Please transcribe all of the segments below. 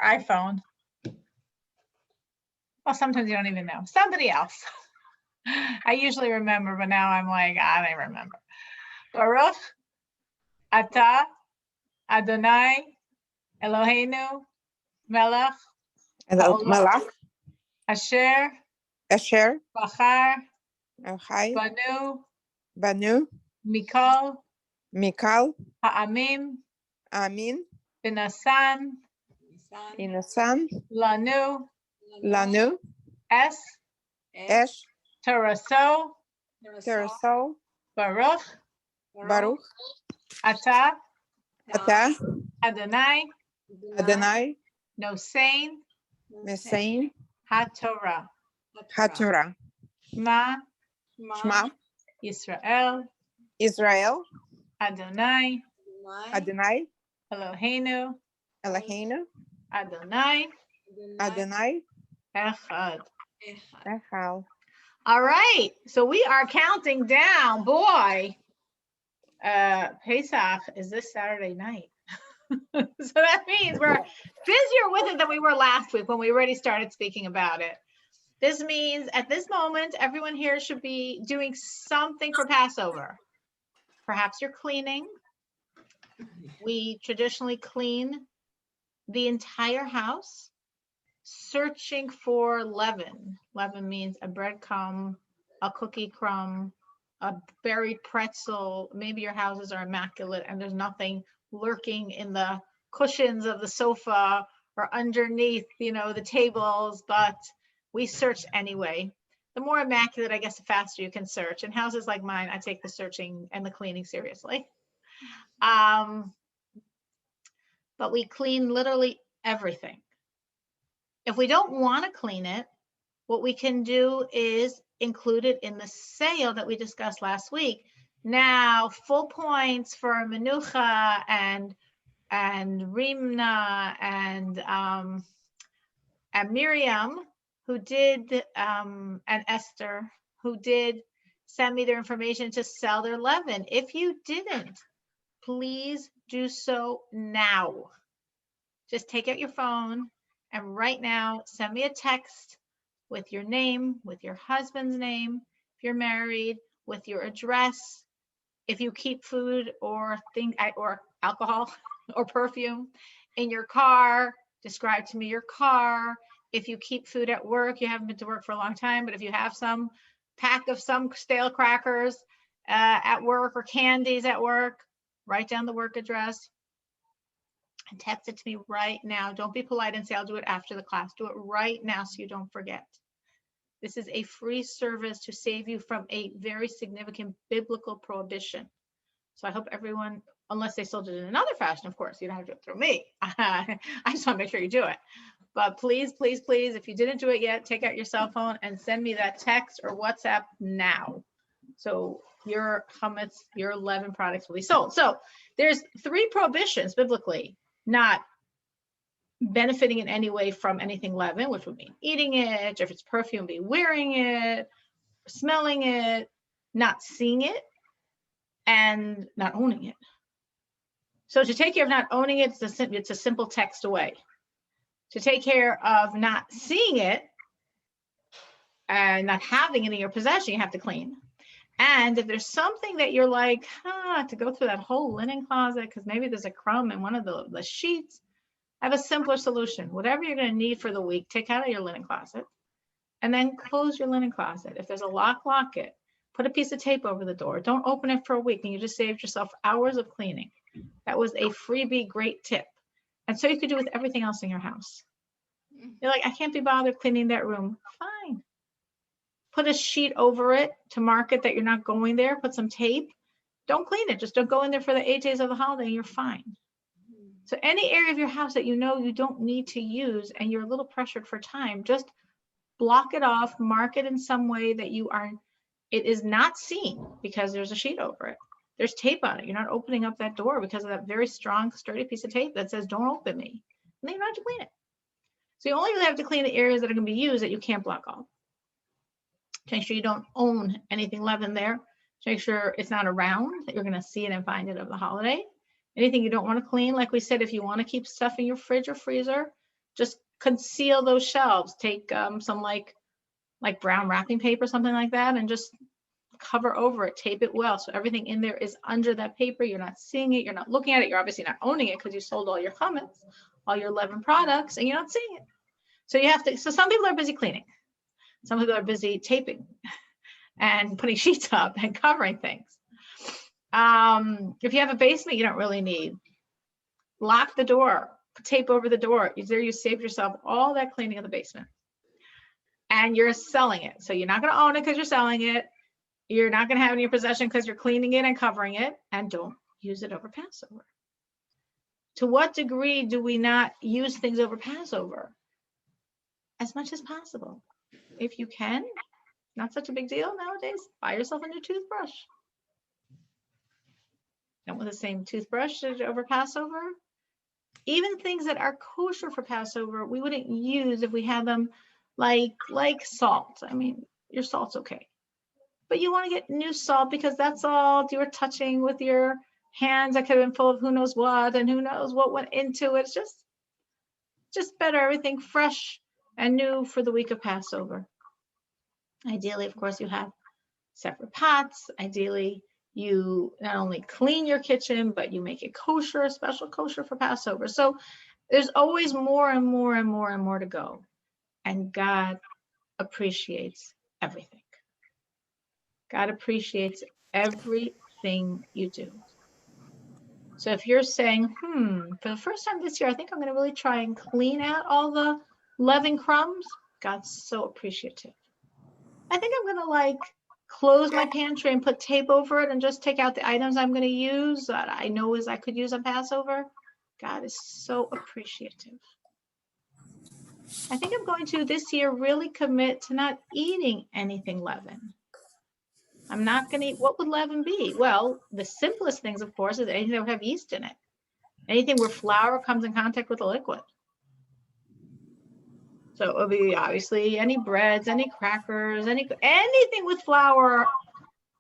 iPhone. Well, sometimes you don't even know. Somebody else. I usually remember, but now I'm like, I don't remember. Baruch Ata Adonai Eloheinu Melech Malach, Asher Asher, Bachar Achai, Banu Mikol Mikal, Ha'amim Amin, Binasan Inasan, Lanu Lanu, Es Esh, Taraso Teresol, Baruch Baruch, Ata Ata, Adonai Adonai, Nosein Mesain, HaTorah HaTorah, Shema Shema, Yisrael Israel, Adonai Adonai, Eloheinu Eloheinu, Adonai Adonai, Echad. Echal. All right, so we are counting down, boy. Pesach is this Saturday night. So that means we're busier with it than we were last week when we already started speaking about it. This means at this moment, everyone here should be doing something for Passover. Perhaps you're cleaning. We traditionally clean the entire house, searching for leaven. Leaven means a breadcrumb, a cookie crumb, a buried pretzel. Maybe your houses are immaculate and there's nothing lurking in the cushions of the sofa or underneath, the tables, but we search anyway. The more immaculate, I guess, the faster you can search. In houses like mine, I take the searching and the cleaning seriously. But we clean literally everything. If we don't want to clean it, what we can do is include it in the sale that we discussed last week. Now, full points for Menucha and Rimna and Miriam, who did, and Esther, who did send me their information to sell their leaven. If you didn't, please do so now. Just take out your phone and right now send me a text with your name, with your husband's name, if you're married, with your address, if you keep food or alcohol or perfume in your car, describe to me your car. If you keep food at work, you haven't been to work for a long time, but if you have some pack of some stale crackers at work or candies at work, write down the work address and text it to me right now. Don't be polite and say, I'll do it after the class. Do it right now so you don't forget. This is a free service to save you from a very significant biblical prohibition. So I hope everyone, unless they still did it in another fashion, of course, you don't have to do it through me. I just want to make sure you do it. But please, please, please, if you didn't do it yet, take out your cell phone and send me that text or WhatsApp now. So your chametz, your leaven products will be sold. So there's 3 prohibitions biblically, not benefiting in any way from anything leaven, which would mean eating it, or if it's perfume, be wearing it, smelling it, not seeing it, and not owning it. So to take care of not owning it, it's a simple text away. To take care of not seeing it and not having it in your possession, you have to clean. And if there's something that you're like, to go through that whole linen closet, because maybe there's a crumb in one of the sheets, I have a simpler solution. Whatever you're going to need for the week, take out of your linen closet and then close your linen closet. If there's a lock, lock it. Put a piece of tape over the door. Don't open it for a week and you just saved yourself hours of cleaning. That was a freebie, great tip. And so you could do with everything else in your house. You're like, I can't be bothered cleaning that room. Fine. Put a sheet over it to mark it that you're not going there. Put some tape. Don't clean it. Just don't go in there for the 8 days of the holiday. You're fine. So any area of your house that you know you don't need to use and you're a little pressured for time, just block it off, mark it in some way that it is not seen because there's a sheet over it. There's tape on it. You're not opening up that door because of that very strong, sturdy piece of tape that says, don't open me. And then you don't have to clean it. So you only really have to clean the areas that are going to be used that you can't block off. To make sure you don't own anything leaven there. To make sure it's not around, that you're going to see it and find it over the holiday. Anything you don't want to clean, like we said, if you want to keep stuff in your fridge or freezer, just conceal those shelves. Take some like brown wrapping paper, something like that, and just cover over it, tape it well. So everything in there is under that paper. You're not seeing it. You're not looking at it. You're obviously not owning it because you sold all your chametz, all your leaven products, and you're not seeing it. So you have to, so some people are busy cleaning. Some people are busy taping and putting sheets up and covering things. If you have a basement, you don't really need. Lock the door, put tape over the door. There you saved yourself all that cleaning of the basement. And you're selling it. So you're not going to own it because you're selling it. You're not going to have it in your possession because you're cleaning it and covering it. And don't use it over Passover. To what degree do we not use things over Passover? As much as possible. If you can, not such a big deal nowadays. Buy yourself a new toothbrush. Don't want the same toothbrush over Passover. Even things that are kosher for Passover, we wouldn't use if we had them like salt. I mean, your salt's okay. But you want to get new salt because that's all you were touching with your hands that could have been full of who knows what and who knows what went into it. It's just better, everything fresh and new for the week of Passover. Ideally, of course, you have separate pots. Ideally, you not only clean your kitchen, but you make it kosher, special kosher for Passover. So there's always more and more and more and more to go. And God appreciates everything. God appreciates everything you do. So if you're saying, for the first time this year, I think I'm going to really try and clean out all the leaven crumbs. God's so appreciative. I think I'm going to close my pantry and put tape over it and just take out the items I'm going to use that I know I could use on Passover. God is so appreciative. I think I'm going to this year really commit to not eating anything leaven. I'm not going to eat. What would leaven be? Well, the simplest things, of course, is anything that would have yeast in it. Anything where flour comes in contact with a liquid. So it would be obviously any breads, any crackers, anything with flour,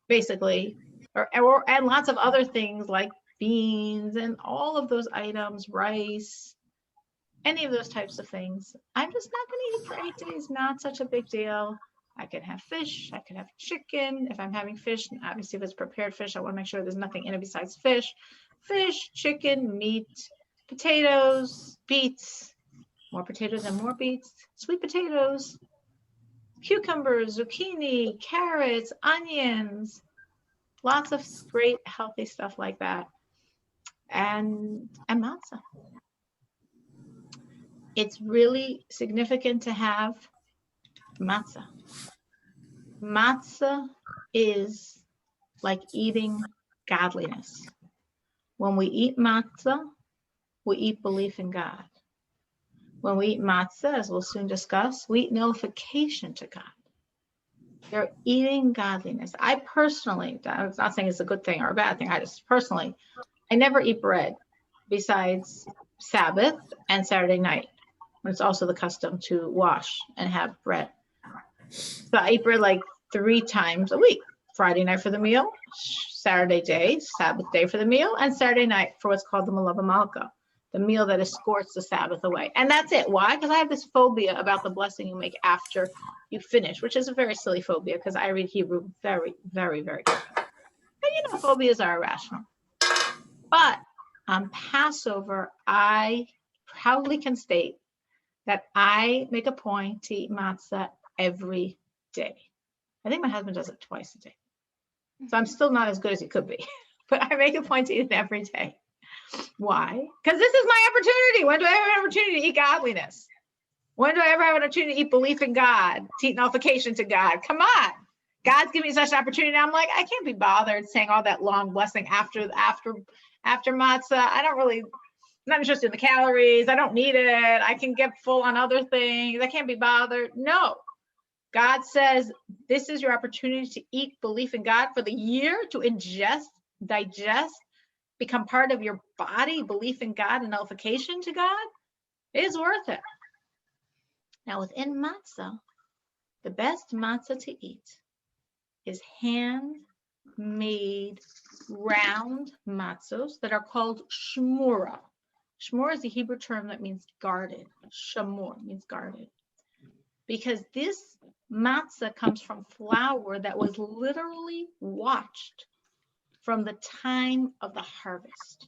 basically, and lots of other things like beans and all of those items, rice, any of those types of things. I'm just not going to eat for 8 days. Not such a big deal. I can have fish. I can have chicken. If I'm having fish, and obviously if it's prepared fish, I want to make sure there's nothing in it besides fish. Fish, chicken, meat, potatoes, beets, more potatoes and more beets, sweet potatoes, cucumbers, zucchini, carrots, onions, lots of great healthy stuff like that. And matzah. It's really significant to have matzah. Matzah is like eating godliness. When we eat matzah, we eat belief in God. When we eat matzah, as we'll soon discuss, we eat nullification to God. You're eating godliness. I personally, I'm not saying it's a good thing or a bad thing. I never eat bread besides Sabbath and Saturday night, when it's also the custom to wash and have bread. So I eat bread like 3 times a week. Friday night for the meal, Saturday day, Sabbath day for the meal, and Saturday night for what's called the Malava Malka, the meal that escorts the Sabbath away. And that's it. Why? Because I have this phobia about the blessing you make after you finish, which is a very silly phobia because I read Hebrew very, very, very quickly. And phobias are irrational. But on Passover, I proudly can state that I make a point to eat matzah every day. I think my husband does it twice a day. So I'm still not as good as he could be, but I make a point to eat it every day. Why? Because this is my opportunity. When do I have an opportunity to eat godliness? When do I ever have an opportunity to eat belief in God, to eat nullification to God? Come on. God's giving me such an opportunity. I'm like, I can't be bothered saying all that long blessing after matzah. I'm not interested in the calories. I don't need it. I can get full on other things. I can't be bothered. No. God says, this is your opportunity to eat belief in God for the year, to ingest, digest, become part of your body, belief in God and nullification to God. It is worth it. Now within matzah, the best matzah to eat is hand-made round matzos that are called shmura. Shmor is the Hebrew term that means guarded. Shamor means guarded. Because this matzah comes from flour that was literally watched from the time of the harvest.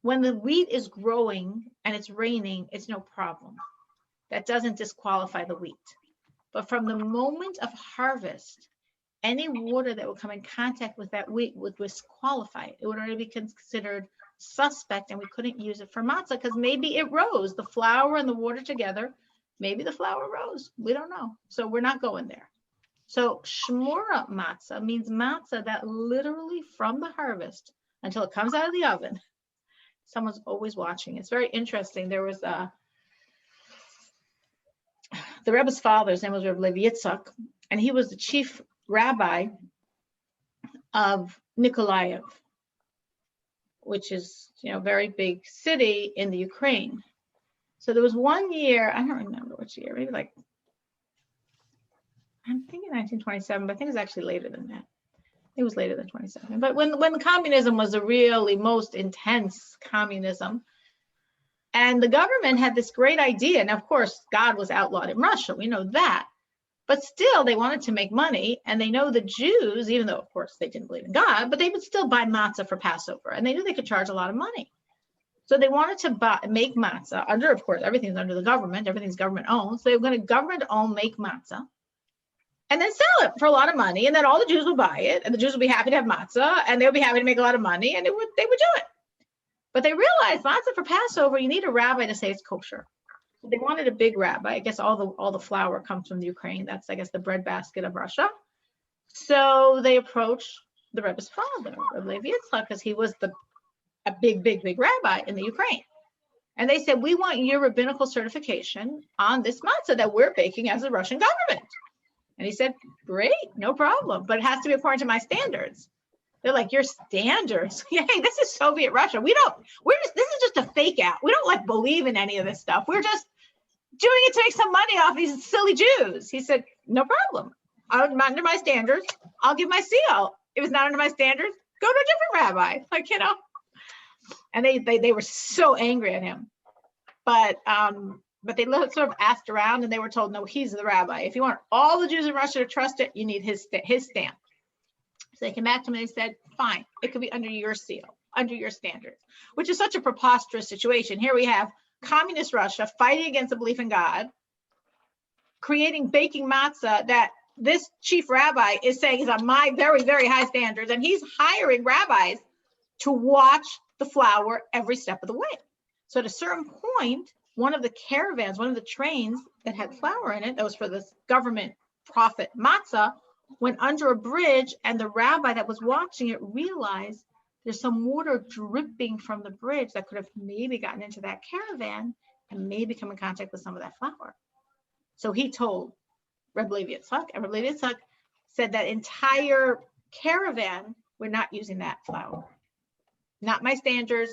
When the wheat is growing and it's raining, it's no problem. That doesn't disqualify the wheat. But from the moment of harvest, any water that would come in contact with that wheat would disqualify it. It would already be considered suspect, and we couldn't use it for matzah because maybe it rose. The flour and the water together, maybe the flour rose. We don't know. So we're not going there. So shmura matzah means matzah that literally from the harvest until it comes out of the oven, someone's always watching. It's very interesting. There was the Rebbe's father, his name was Rebbe Levi Yitzchak, and he was the chief rabbi of Nikolaev, which is, a very big city in the Ukraine. So there was one year, I don't remember which year, maybe I'm thinking 1927, but I think it's actually later than that. It was later than 27. But when the communism was the really most intense communism, and the government had this great idea, and of course, God was outlawed in Russia, we know that. But still, they wanted to make money, and they know the Jews, even though, of course, they didn't believe in God, but they would still buy matzah for Passover, and they knew they could charge a lot of money. So they wanted to make matzah under, of course, everything's under the government, everything's government owned. So they were going to government own, make matzah, and then sell it for a lot of money, and then all the Jews would buy it, and the Jews would be happy to have matzah, and they would be happy to make a lot of money, and they would do it. But they realized matzah for Passover, you need a rabbi to say it's kosher. They wanted a big rabbi. I guess all the flour comes from the Ukraine. That's, I guess, the breadbasket of Russia. So they approached the Rebbe's father, Rebbe Levi Yitzchak, because he was a big rabbi in the Ukraine. And they said, we want your rabbinical certification on this matzah that we're baking as the Russian government. And he said, great, no problem, but it has to be according to my standards. They're like, your standards? Hey, this is Soviet Russia. This is just a fake out. We don't believe in any of this stuff. We're just doing it to make some money off these silly Jews. He said, no problem. I'm under my standards. I'll give my seal. If it's not under my standards, go to a different rabbi. And they were so angry at him. But they sort of asked around, and they were told, no, he's the rabbi. If you want all the Jews in Russia to trust it, you need his stamp. So they came back to him and they said, fine, it could be under your seal, under your standards, which is such a preposterous situation. Here we have communist Russia fighting against the belief in God, creating baking matzah that this chief rabbi is saying is on my very, very high standards, and he's hiring rabbis to watch the flour every step of the way. So at a certain point, one of the caravans, one of the trains that had flour in it, that was for this government profit matzah, went under a bridge, and the rabbi that was watching it realized there's some water dripping from the bridge that could have maybe gotten into that caravan and maybe come in contact with some of that flour. So he told Rebbe Levi Yitzchak, and Rebbe Levi Yitzchak said that entire caravan, we're not using that flour. Not my standards,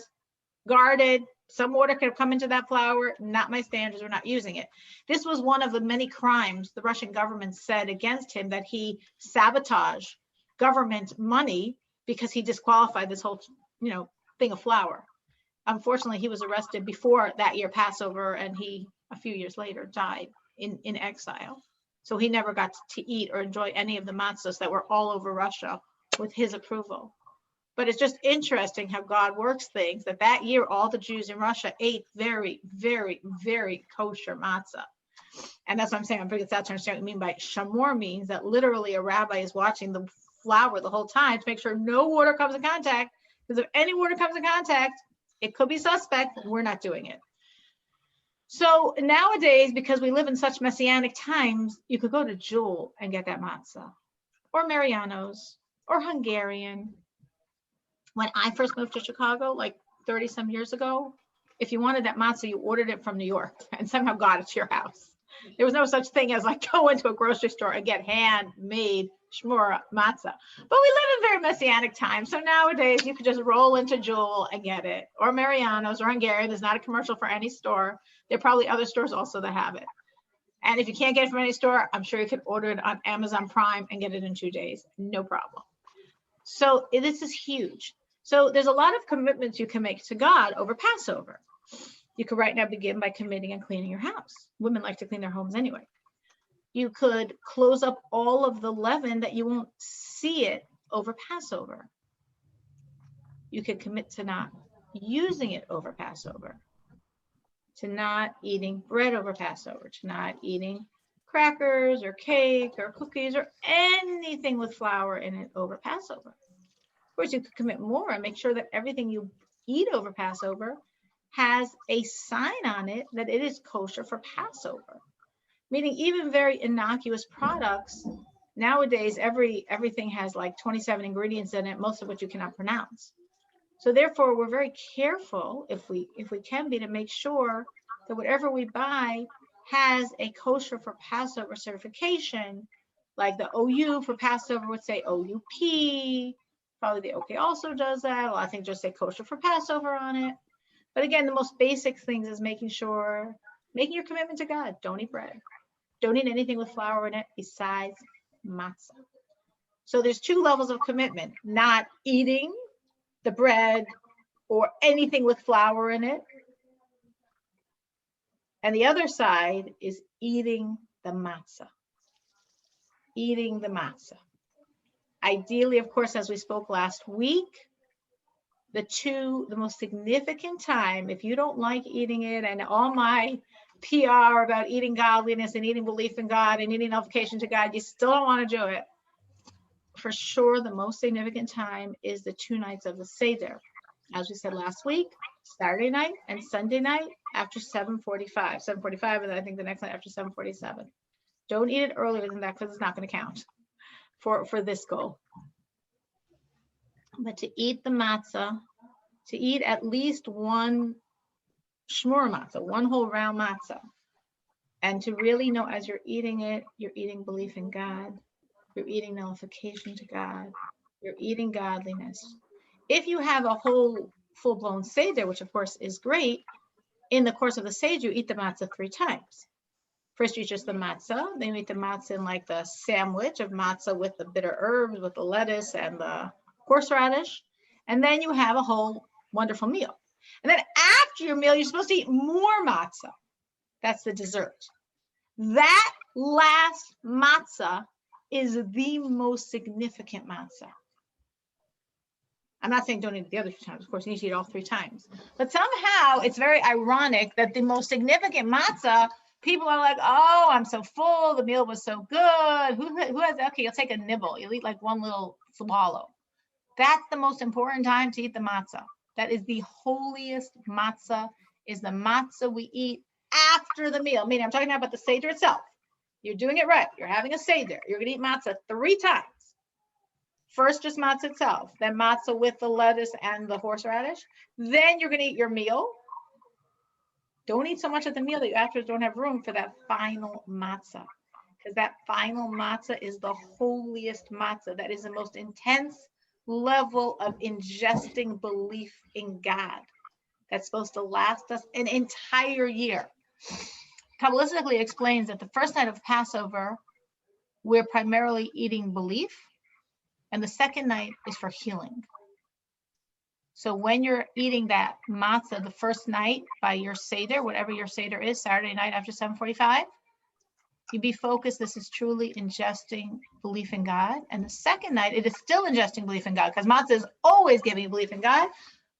guarded. Some water could have come into that flour, not my standards, we're not using it. This was one of the many crimes the Russian government said against him, that he sabotaged government money because he disqualified this whole, thing of flour. Unfortunately, he was arrested before that year Passover, and he, a few years later, died in exile. So he never got to eat or enjoy any of the matzahs that were all over Russia with his approval. But it's just interesting how God works things, that year, all the Jews in Russia ate very, very, very kosher matzah. And that's what I'm saying. I'm bringing this out to understand what I mean by shamor means that literally a rabbi is watching the flour the whole time to make sure no water comes in contact. Because if any water comes in contact, it could be suspect. We're not doing it. So nowadays, because we live in such messianic times, you could go to Jewel and get that matzah, or Mariano's, or Hungarian. When I first moved to Chicago, 30 some years ago, if you wanted that matzah, you ordered it from New York and somehow got it to your house. There was no such thing as go into a grocery store and get handmade shmura matzah. But we live in very messianic times. So nowadays you could just roll into Jewel and get it, or Mariano's or Hungarian. There's not a commercial for any store. There are probably other stores also that have it. And if you can't get it from any store, I'm sure you could order it on Amazon Prime and get it in 2 days. No problem. So this is huge. So there's a lot of commitments you can make to God over Passover. You could right now begin by committing and cleaning your house. Women like to clean their homes anyway. You could close up all of the leaven that you won't see it over Passover. You could commit to not using it over Passover, to not eating bread over Passover, to not eating crackers or cake or cookies or anything with flour in it over Passover. Of course, you could commit more and make sure that everything you eat over Passover has a sign on it that it is kosher for Passover. Meaning even very innocuous products, nowadays everything has like 27 ingredients in it, most of which you cannot pronounce. So therefore, we're very careful, if we can be, to make sure that whatever we buy has a kosher for Passover certification, like the OU for Passover would say OUP. Probably the OK also does that. A lot of things just say kosher for Passover on it. But again, the most basic things is making your commitment to God. Don't eat bread. Don't eat anything with flour in it besides matzah. So there's two levels of commitment: not eating the bread or anything with flour in it. And the other side is eating the matzah. Eating the matzah. Ideally, of course, as we spoke last week, the most significant time, if you don't like eating it, and all my PR about eating godliness and eating belief in God and eating nullification to God, you still don't want to do it. For sure, the most significant time is the 2 nights of the Seder. As we said last week, Saturday night and Sunday night after 7:45. 7:45, and I think the next night after 7:47. Don't eat it earlier than that because it's not going to count for this goal. But to eat the matzah, to eat at least one shmur matzah, one whole round matzah, and to really know as you're eating it, you're eating belief in God, you're eating nullification to God, you're eating godliness. If you have a whole full-blown Seder, which of course is great, in the course of the Seder, you eat the matzah 3 times. First, you eat just the matzah, then you eat the matzah in like the sandwich of matzah with the bitter herbs, with the lettuce and the horseradish, and then you have a whole wonderful meal. And then after your meal, you're supposed to eat more matzah. That's the dessert. That last matzah is the most significant matzah. I'm not saying don't eat the other 2 times. Of course, you need to eat all 3 times. But somehow it's very ironic that the most significant matzah, people are like, oh, I'm so full. The meal was so good. Who has that? Okay, you'll take a nibble. You'll eat like one little swallow. That's the most important time to eat the matzah. That is the holiest matzah, is the matzah we eat after the meal. Meaning, I'm talking about the Seder itself. You're doing it right. You're having a Seder. You're going to eat matzah 3 times. First, just matzah itself, then matzah with the lettuce and the horseradish. Then you're going to eat your meal. Don't eat so much at the meal that you afterwards don't have room for that final matzah, because that final matzah is the holiest matzah. That is the most intense level of ingesting belief in God. That's supposed to last us an entire year. Kabbalistically explains that the first night of Passover, we're primarily eating belief. And the second night is for healing. So when you're eating that matzah the first night by your Seder, whatever your Seder is, Saturday night after 7:45, you be focused. This is truly ingesting belief in God. And the second night, it is still ingesting belief in God, because matzah is always giving you belief in God,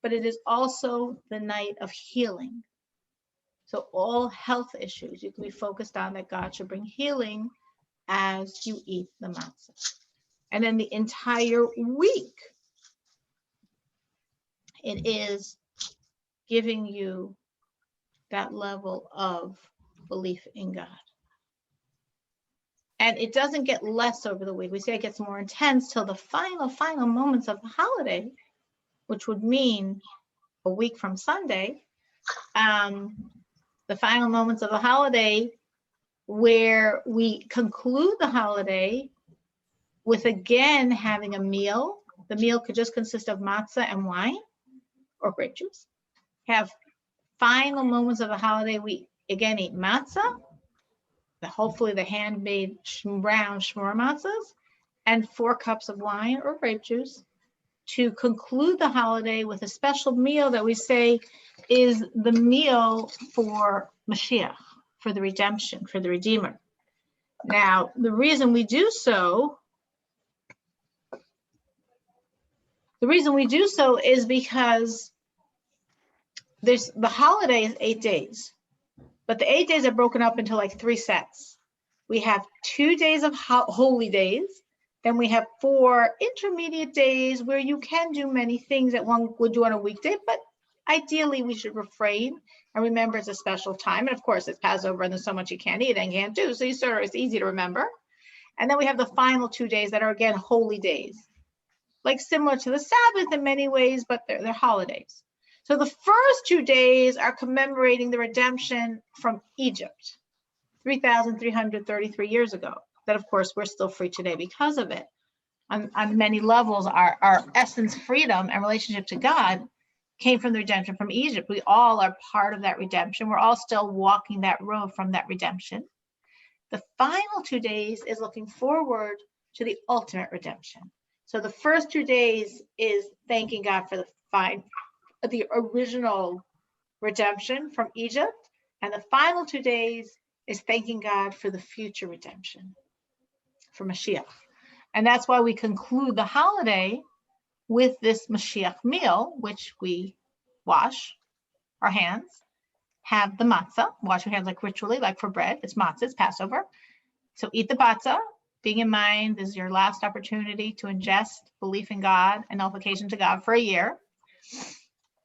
but it is also the night of healing. So all health issues, you can be focused on that God should bring healing as you eat the matzah. And then the entire week, it is giving you that level of belief in God. And it doesn't get less over the week. We say it gets more intense till the final moments of the holiday, which would mean a week from Sunday. The final moments of the holiday, where we conclude the holiday with again having a meal. The meal could just consist of matzah and wine or grape juice. Have final moments of the holiday, we again eat matzah, hopefully the handmade brown shmur matzahs, and 4 cups of wine or grape juice to conclude the holiday with a special meal that we say is the meal for Mashiach, for the redemption, for the Redeemer. Now, the reason we do so is because the holiday is 8 days, but the 8 days are broken up into like 3 sets. We have 2 days of holy days. Then we have 4 intermediate days where you can do many things that one would do on a weekday, but ideally we should refrain and remember it's a special time. And of course it's Passover and there's so much you can't eat and can't do. So it's easy to remember. And then we have the final 2 days that are again holy days, like similar to the Sabbath in many ways, but they're holidays. So the first 2 days are commemorating the redemption from Egypt, 3,333 years ago. That of course we're still free today because of it. On many levels, our essence, freedom, and relationship to God came from the redemption from Egypt. We all are part of that redemption. We're all still walking that road from that redemption. The final 2 days is looking forward to the ultimate redemption. So the first 2 days is thanking God for the original redemption from Egypt. And the final 2 days is thanking God for the future redemption, for Mashiach. And that's why we conclude the holiday with this Mashiach meal, which we wash our hands, have the matzah, wash your hands like ritually, like for bread. It's matzah, it's Passover. So eat the matzah, being in mind this is your last opportunity to ingest belief in God and nullification to God for a year.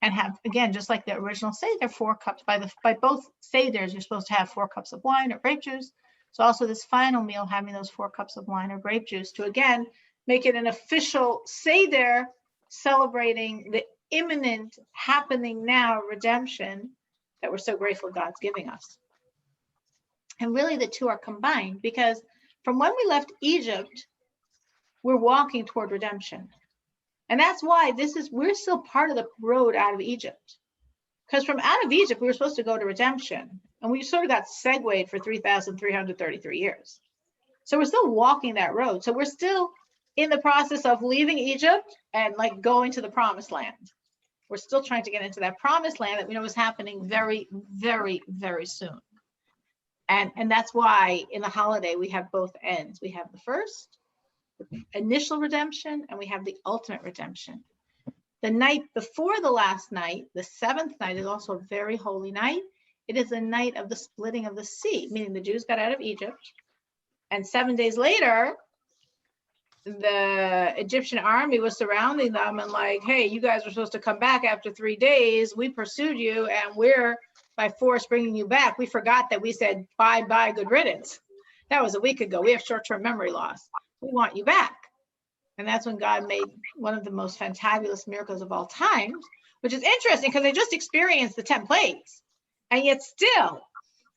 And have, again, just like the original Seder, 4 cups. By both Seders, you're supposed to have 4 cups of wine or grape juice. So also this final meal, having those 4 cups of wine or grape juice to, again, make it an official Seder celebrating the imminent, happening now redemption that we're so grateful God's giving us. And really the two are combined because from when we left Egypt, we're walking toward redemption. And that's why we're still part of the road out of Egypt. Because from out of Egypt, we were supposed to go to redemption. And we sort of got segued for 3,333 years. So we're still walking that road. So we're still in the process of leaving Egypt and like going to the promised land. We're still trying to get into that promised land that we know is happening very, very, very soon. And that's why in the holiday, we have both ends. We have the first, the initial redemption, and we have the ultimate redemption. The night before the last night, the 7th night, is also a very holy night. It is the night of the splitting of the sea, meaning the Jews got out of Egypt. And 7 days later, the Egyptian army was surrounding them and like, hey, you guys were supposed to come back after 3 days. We pursued you and we're by force bringing you back. We forgot that we said bye-bye, good riddance. That was a week ago. We have short-term memory loss. We want you back. And that's when God made one of the most fantabulous miracles of all time, which is interesting because they just experienced the 10 plagues. And yet still,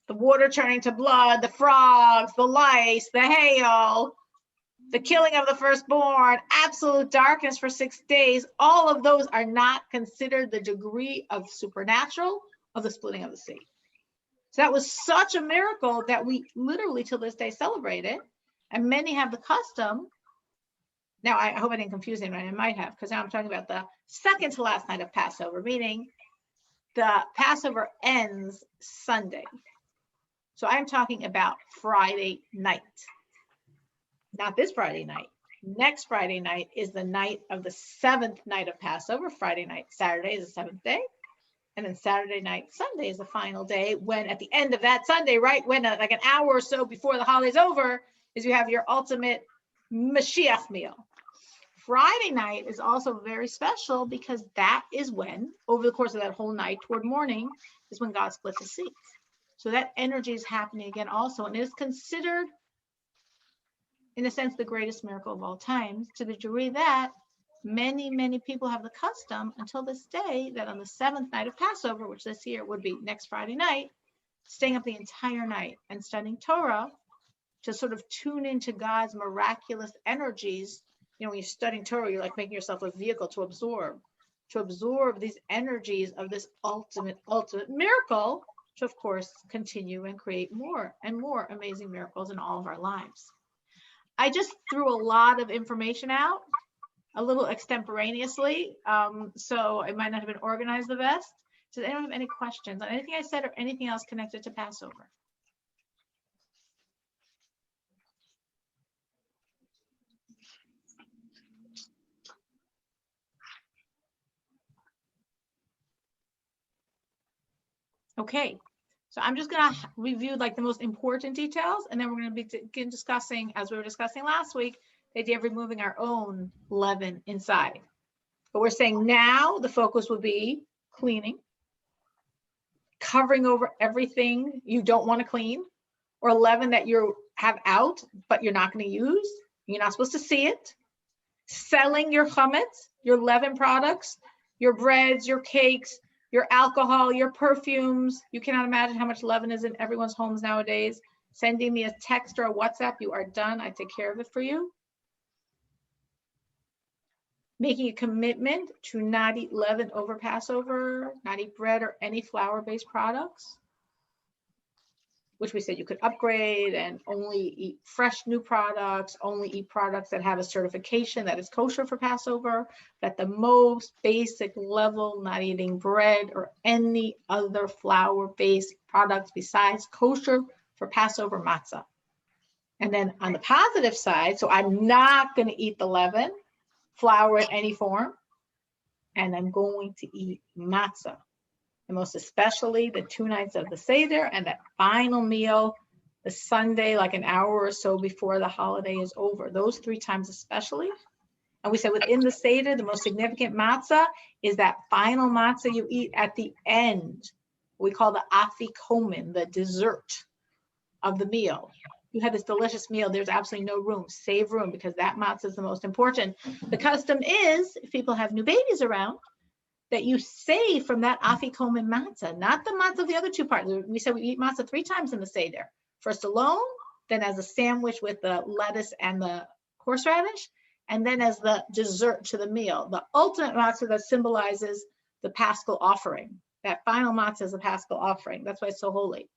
the water turning to blood, the frogs, the lice, the hail, the killing of the firstborn, absolute darkness for 6 days, all of those are not considered the degree of supernatural of the splitting of the sea. So that was such a miracle that we literally till this day celebrate it. And many have the custom. Now, I hope I didn't confuse anyone. I might have, because now I'm talking about the second to last night of Passover, meaning the Passover ends Sunday. So I'm talking about Friday night. Not this Friday night. Next Friday night is the night of the 7th night of Passover. Friday night, Saturday is the 7th day. And then Saturday night, Sunday is the final day, when at the end of that Sunday, right, when like an hour or so before the holiday's over, is you have your ultimate Mashiach meal. Friday night is also very special because that is when, over the course of that whole night toward morning, is when God split the sea. So that energy is happening again also, and it is considered, in a sense, the greatest miracle of all times, to the degree that many, many people have the custom until this day that on the 7th night of Passover, which this year would be next Friday night, staying up the entire night and studying Torah to sort of tune into God's miraculous energies. You know, when you're studying Torah, you're like making yourself a vehicle to absorb these energies of this ultimate miracle, to of course continue and create more and more amazing miracles in all of our lives. I just threw a lot of information out, a little extemporaneously, so it might not have been organized the best. Does anyone have any questions on anything I said or anything else connected to Passover? Okay, so I'm just gonna review like the most important details, and then we're gonna begin discussing, as we were discussing last week, the idea of removing our own leaven inside. But we're saying now the focus would be cleaning, covering over everything you don't want to clean, or leaven that you have out, but you're not going to use. You're not supposed to see it. Selling your chametz, your leaven products, your breads, your cakes, your alcohol, your perfumes. You cannot imagine how much leaven is in everyone's homes nowadays. Sending me a text or a WhatsApp, you are done. I take care of it for you. Making a commitment to not eat leaven over Passover, not eat bread or any flour-based products, which we said you could upgrade and only eat fresh new products, only eat products that have a certification that is kosher for Passover, at the most basic level, not eating bread or any other flour-based products besides kosher for Passover matzah. And then on the positive side, so I'm not going to eat the leaven, flour in any form, and I'm going to eat matzah, and most especially the 2 nights of the Seder and that final meal, the Sunday, like an hour or so before the holiday is over. Those 3 times especially. And we said within the Seder, the most significant matzah is that final matzah you eat at the end. We call the afikomen, the dessert of the meal. You had this delicious meal, there's absolutely no room. Save room, because that matzah is the most important. The custom is, if people have new babies around, that you save from that afikomen matzah, not the matzah of the other 2 parts. We said we eat matzah 3 times in the Seder. First alone, then as a sandwich with the lettuce and the horseradish, and then as the dessert to the meal. The ultimate matzah that symbolizes the Paschal offering. That final matzah is a Paschal offering. That's why it's so holy.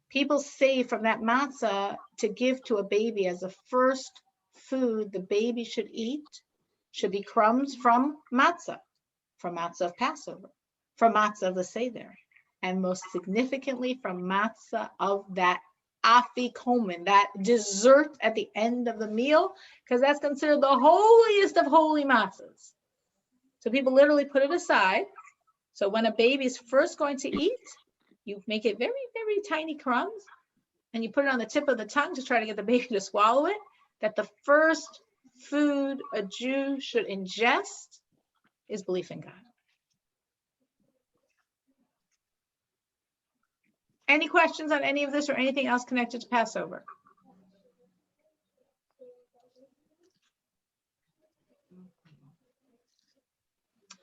People save from that matzah to give to a baby as the first food the baby should eat, should be crumbs from matzah of Passover, from matzah of the Seder, and most significantly from matzah of that afikomen, that dessert at the end of the meal, because that's considered the holiest of holy matzahs. So people literally put it aside. So when a baby is first going to eat, you make it very, very tiny crumbs, and you put it on the tip of the tongue to try to get the baby to swallow it, that the first food a Jew should ingest is belief in God. Any questions on any of this or anything else connected to Passover?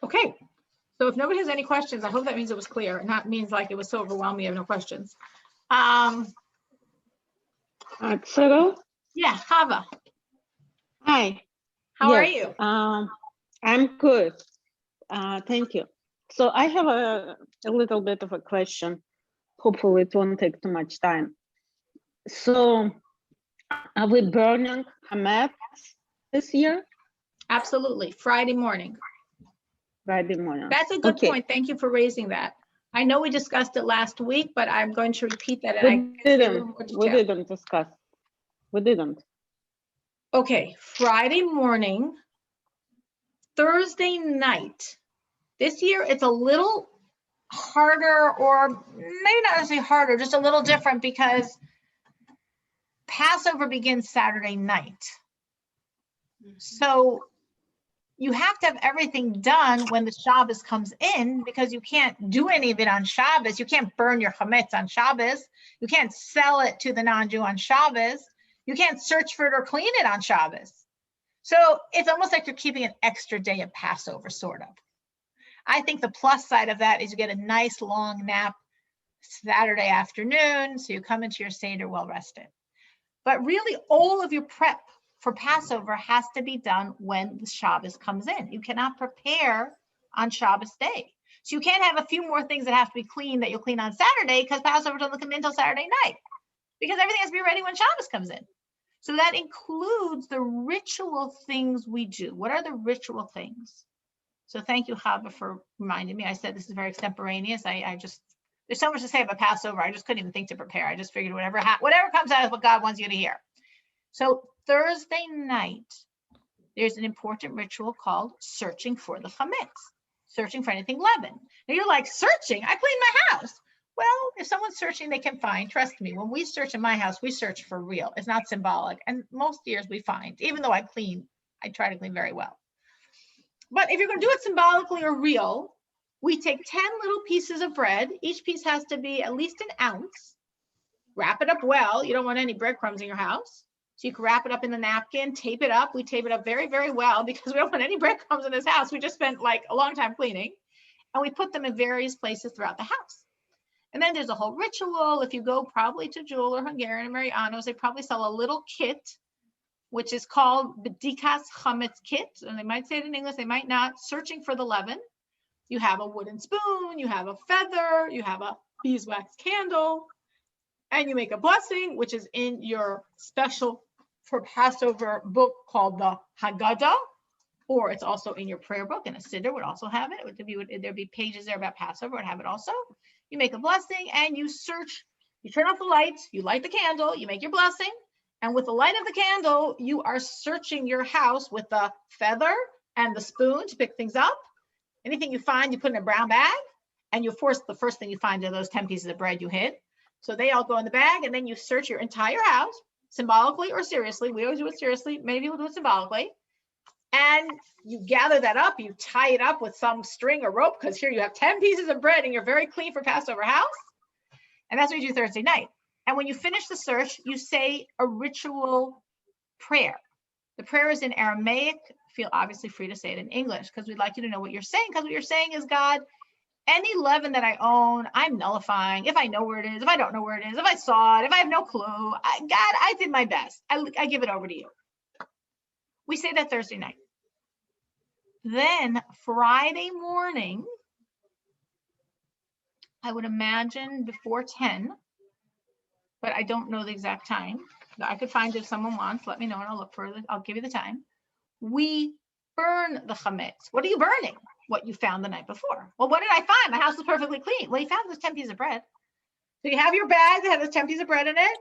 Okay, so if nobody has any questions, I hope that means it was clear, not means like it was so overwhelming you have no questions. Cyril? Yeah, Hava, Hi. how are Yes, you? I'm good. Thank you. So I have a little bit of a question. Hopefully it won't take too much time. So are we burning chametz this year? Absolutely, Friday morning. Friday morning. That's a good Okay. point. Thank you for raising that. I know we discussed it last week, but I'm going to repeat that. And We I can say a little more We detail. didn't discuss. We didn't. Okay, Friday morning, Thursday night. This year, it's a little harder, or maybe not necessarily harder, just a little different, because Passover begins Saturday night. So you have to have everything done when the Shabbos comes in, because you can't do any of it on Shabbos. You can't burn your chametz on Shabbos. You can't sell it to the non-Jew on Shabbos. You can't search for it or clean it on Shabbos. So it's almost like you're keeping an extra day of Passover, sort of. I think the plus side of that is you get a nice long nap Saturday afternoon, so you come into your Seder well rested. But really, all of your prep for Passover has to be done when the Shabbos comes in. You cannot prepare on Shabbos day. So you can't have a few more things that have to be cleaned that you'll clean on Saturday, because Passover doesn't come in until Saturday night, because everything has to be ready when Shabbos comes in. So that includes the ritual things we do. What are the ritual things? So thank you, Hava, for reminding me. I said this is very extemporaneous. I just, there's so much to say about Passover. I just couldn't even think to prepare. I just figured whatever comes out is what God wants you to hear. So Thursday night, there's an important ritual called searching for the chametz, searching for anything leavened. Now you're like, searching? I clean my house. Well, if someone's searching, they can find. Trust me, when we search in my house, we search for real. It's not symbolic. And most years we find, even though I try to clean very well. But if you're going to do it symbolically or real, we take 10 little pieces of bread. Each piece has to be at least an ounce. Wrap it up well. You don't want any breadcrumbs in your house. So you can wrap it up in the napkin, tape it up. We tape it up very, very well because we don't want any breadcrumbs in this house. We just spent like a long time cleaning. And we put them in various places throughout the house. And then there's a whole ritual. If you go probably to Jewel or Hungarian or Mariano's, they probably sell a little kit, which is called Bedikas Chametz Kit. And they might say it in English, they might not. Searching for the leaven. You have a wooden spoon, you have a feather, you have a beeswax candle, and you make a blessing, which is in your special for Passover book called the Haggadah, or it's also in your prayer book, and a siddur would also have it. There'd be pages there about Passover, would have it also. You make a blessing and you search, you turn off the lights, you light the candle, you make your blessing. And with the light of the candle, you are searching your house with the feather and the spoon to pick things up. Anything you find, you put in a brown bag, and you force the first thing you find are those 10 pieces of bread you hid. So they all go in the bag, and then you search your entire house, symbolically or seriously. We always do it seriously. Many people do it symbolically. And you gather that up, you tie it up with some string or rope, because here you have 10 pieces of bread and you're very clean for Passover house. And that's what you do Thursday night. And when you finish the search, you say a ritual prayer. The prayer is in Aramaic. Feel obviously free to say it in English, because we'd like you to know what you're saying, because what you're saying is, God, any leaven that I own, I'm nullifying. If I know where it is, if I don't know where it is, if I saw it, if I have no clue, God, I did my best. I give it over to you. We say that Thursday night. Then Friday morning, I would imagine before 10, but I don't know the exact time. I could find it if someone wants, let me know and I'll look for it. I'll give you the time. We burn the chametz. What are you burning? What you found the night before. Well, what did I find? My house was perfectly clean. Well, you found those 10 pieces of bread. So you have your bag that has those 10 pieces of bread in it,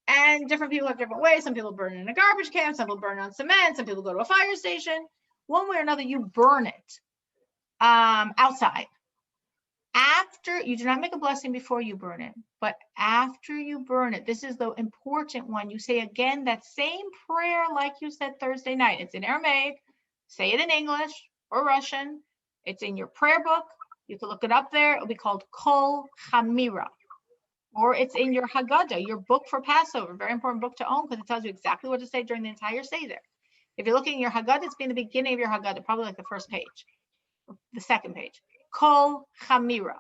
and different people have different ways. Some people burn it in a garbage can, some people burn it on cement, some people go to a fire station. One way or another, you burn it outside. After, you do not make a blessing before you burn it, but after you burn it, this is the important one. You say again that same prayer like you said Thursday night. It's in Aramaic. Say it in English or Russian. It's in your prayer book. You can look it up there. It'll be called Kol Chamira. Or it's in your Haggadah, your book for Passover. Very important book to own, because it tells you exactly what to say during the entire Seder. If you're looking at your Haggadah, it's been the beginning of your Haggadah, probably like the first page, the second page. Kol Chamira.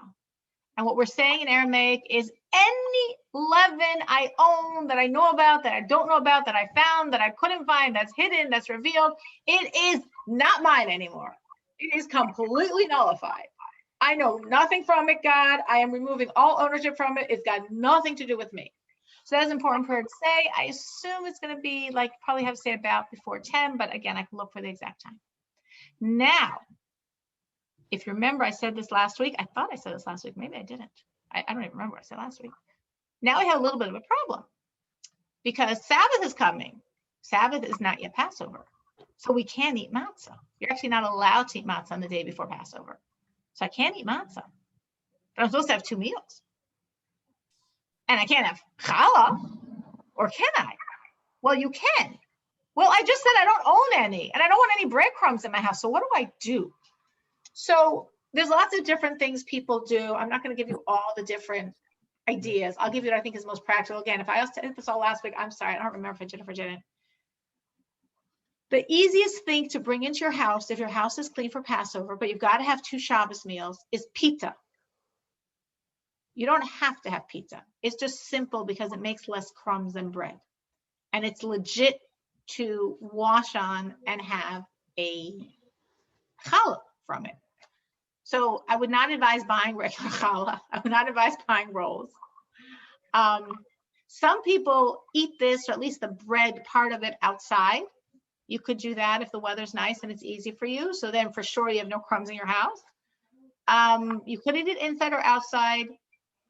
And what we're saying in Aramaic is any leaven I own, that I know about, that I don't know about, that I found, that I couldn't find, that's hidden, that's revealed, it is not mine anymore. It is completely nullified. I know nothing from it, God. I am removing all ownership from it. It's got nothing to do with me. So that's an important prayer to say. I assume it's going to be like, probably have to say about before 10, but again, I can look for the exact time. Now, if you remember, I said this last week. I thought I said this last week. Maybe I didn't. I don't even remember what I said last week. Now we have a little bit of a problem because Sabbath is coming. Sabbath is not yet Passover. So we can't eat matzah. You're actually not allowed to eat matzah on the day before Passover. So I can't eat matzah. But I'm supposed to have 2 meals. And I can't have challah, or can I? Well, you can. Well, I just said I don't own any, and I don't want any breadcrumbs in my house. So what do I do? So there's lots of different things people do. I'm not going to give you all the different ideas. I'll give you what I think is most practical. Again, if I said this all last week, I'm sorry. I don't remember if I did or if I didn't. The easiest thing to bring into your house, if your house is clean for Passover, but you've got to have 2 Shabbos meals, is pita. You don't have to have pita. It's just simple because it makes less crumbs than bread. And it's legit to wash on and have a challah from it. So I would not advise buying regular challah. I would not advise buying rolls. Some people eat this, or at least the bread part of it, outside. You could do that if the weather's nice and it's easy for you. So then for sure you have no crumbs in your house. You could eat it inside or outside,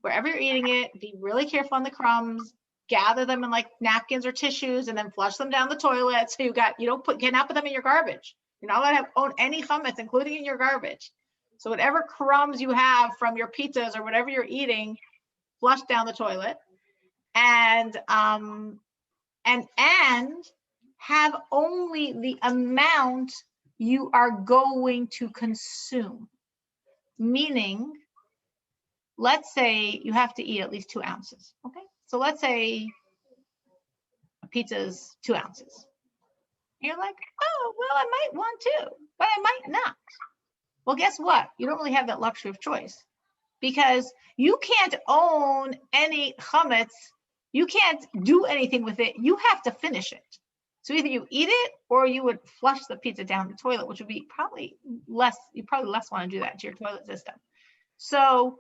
wherever you're eating it. Be really careful on the crumbs. Gather them in like napkins or tissues and then flush them down the cannot put them in your garbage. You're not allowed to own any chametz, including in your garbage. So whatever crumbs you have from your pizzas or whatever you're eating, flush down the toilet. And have only the amount you are going to consume. Meaning, let's say you have to eat at least 2 ounces. Okay, so let's say a pizza is 2 ounces. You're like, oh, well, I might want to, but I might not. Well, guess what? You don't really have that luxury of choice, because you can't own any chametz. You can't do anything with it. You have to finish it. So either you eat it or you would flush the pizza down the toilet, which would be probably less, you probably less want to do that to your toilet system. So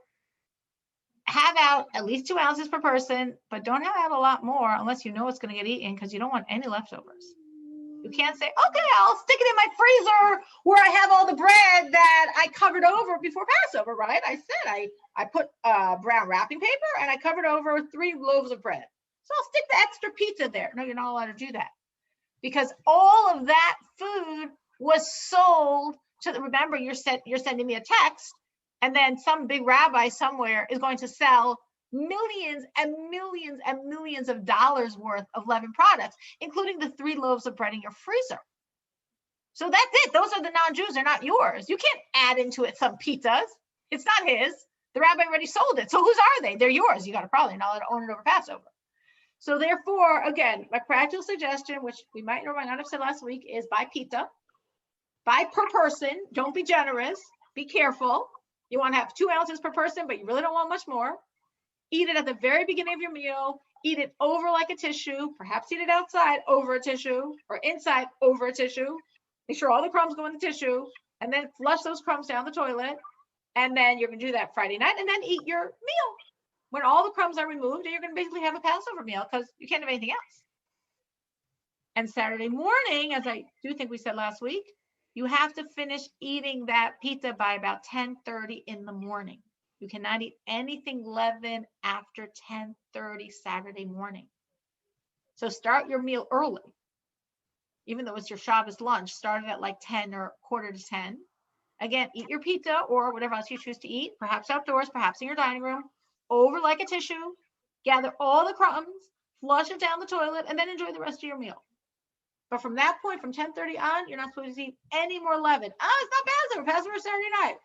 have out at least 2 ounces per person, but don't have out a lot more unless you know it's going to get eaten, because you don't want any leftovers. You can't say, okay, I'll stick it in my freezer where I have all the bread that I covered over before Passover, right? I said I put brown wrapping paper and I covered over 3 loaves of bread. So I'll stick the extra pizza there. No, you're not allowed to do that, because all of that food was sold to remember, you're sending me a text, and then some big rabbi somewhere is going to sell millions and millions and millions of dollars worth of leavened products, including the 3 loaves of bread in your freezer. So that's it. Those are the non-Jews. They're not yours. You can't add into it some pizzas. It's not his. The rabbi already sold it. So whose are they? They're yours. You got to probably not allowed to own it over Passover. So therefore, again, my practical suggestion, which we might or might not have said last week, is buy pizza. Buy per person. Don't be generous. Be careful. You want to have 2 ounces per person, but you really don't want much more. Eat it at the very beginning of your meal. Eat it over like a tissue. Perhaps eat it outside over a tissue, or inside over a tissue. Make sure all the crumbs go in the tissue, and then flush those crumbs down the toilet. And then you're going to do that Friday night, and then eat your meal when all the crumbs are removed, and you're going to basically have a Passover meal, because you can't have anything else. And Saturday morning, as I do think we said last week, you have to finish eating that pizza by about 10:30 in the morning. You cannot eat anything leavened after 10:30 Saturday morning. So start your meal early. Even though it's your Shabbos lunch, start it at like 10 or 9:45. Again, eat your pizza or whatever else you choose to eat, perhaps outdoors, perhaps in your dining room, over like a tissue, gather all the crumbs, flush it down the toilet, and then enjoy the rest of your meal. But from that point, from 10:30 on, you're not supposed to eat any more leaven. Oh, it's not Passover. Passover is Saturday night.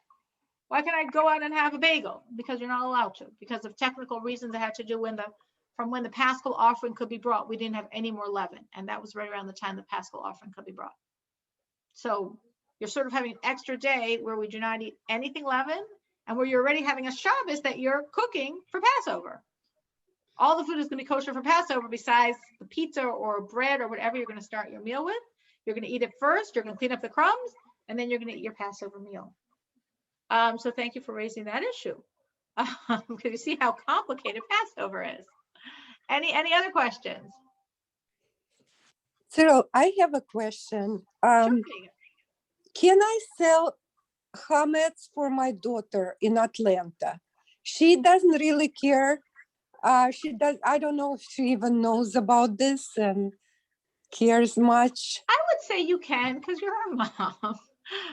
Why can't I go out and have a bagel? Because you're not allowed to. Because of technical reasons that had to do from when the Paschal offering could be brought. We didn't have any more leaven. And that was right around the time the Paschal offering could be brought. So you're sort of having an extra day where we do not eat anything leavened, and where you're already having a Shabbos that you're cooking for Passover. All the food is going to be kosher for Passover besides the pizza or bread or whatever you're going to start your meal with. You're going to eat it first. You're going to clean up the crumbs, and then you're going to eat your Passover meal. So thank you for raising that issue. Because you see how complicated Passover is. Any other questions? Cyril, I have a question. Sure. Can I sell chametz for my daughter in Atlanta? She doesn't really care. I don't know if she even knows about this and cares much. I would say you can, because you're her mom.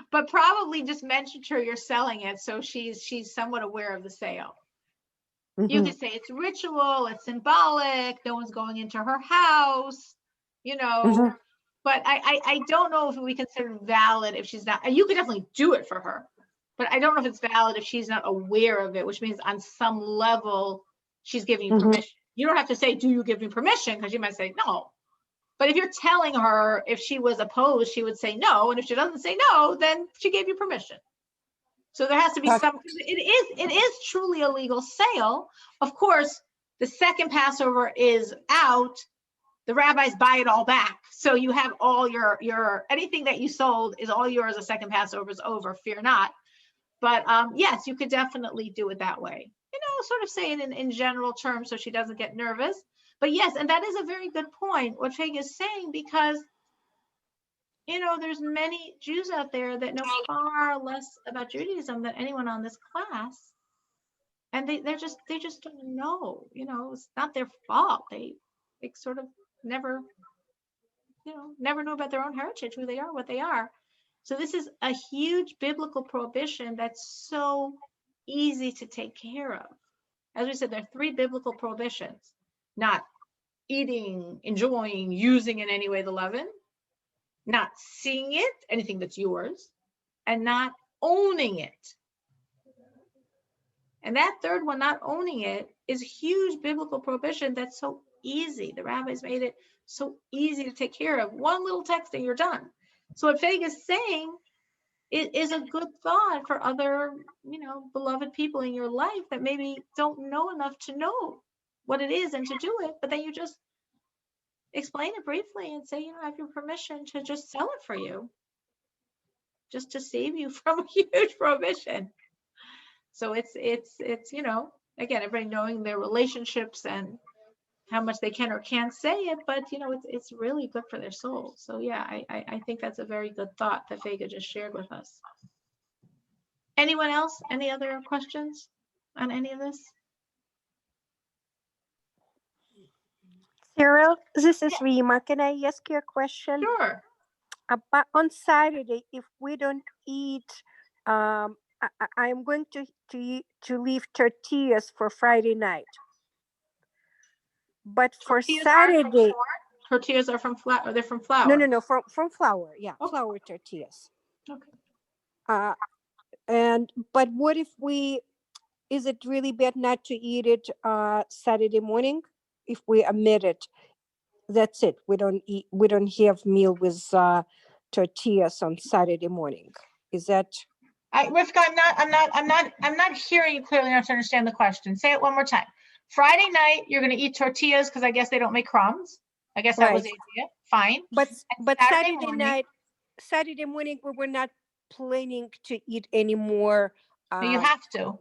But probably just mention to her you're selling it, so she's somewhat aware of the sale. Mm-hmm. You could say it's ritual, it's symbolic, no one's going into her house, Mm-hmm. But I don't know if we consider valid if she's not. You could definitely do it for her, but I don't know if it's valid if she's not aware of it, which means on some level she's giving you Mm-hmm. permission. You don't have to say, do you give me permission? Because you might say no. But if you're telling her, if she was opposed, she would say no. And if she doesn't say no, then she gave you permission. So there has to be some, it is truly a legal sale. Of course, the second Passover is out. The rabbis buy it all back. So you have all your anything that you sold is all yours. The second Passover is over, fear not. But yes, you could definitely do it that way. sort of say it in general terms so she doesn't get nervous. But yes, and that is a very good point, what Fig is saying, because, there's many Jews out there that know far less about Judaism than anyone on this class. And they just don't know, it's not their fault. They sort of never know about their own heritage, who they are, what they are. So this is a huge biblical prohibition that's so easy to take care of. As we said, there are 3 biblical prohibitions: not eating, enjoying, using in any way the leaven, not seeing it, anything that's yours, and not owning it. And that third one, not owning it, is a huge biblical prohibition that's so easy. The rabbis made it so easy to take care of. One little text and you're done. So what Feg is saying is a good thought for other, beloved people in your life that maybe don't know enough to know what it is and to do it, but then you just explain it briefly and say, I have your permission to just sell it for you, just to save you from a huge prohibition. So it's again, everybody knowing their relationships and how much they can or can't say it, but it's really good for their soul. So yeah, I think that's a very good thought that Vega just shared with us. Anyone else? Any other questions on any of this? Cyril, this is Rima. Can I ask you a question? Sure. About on Saturday, if we don't eat, I'm going to leave tortillas for Friday night. But for Saturday, Tortillas are from flour, or they're from flour? no, from flour. Yeah, Okay. flour tortillas. Okay. But what if is it really bad not to eat it Saturday morning? If we omit it, that's it. We don't have meal with tortillas on Saturday morning. Is that? Rivka, I'm not hearing you clearly enough to understand the question. Say it one more time. Friday night, you're going to eat tortillas because I guess they don't make crumbs. I guess that was the idea. Fine. But Saturday morning, we were not planning to eat anymore. You have to.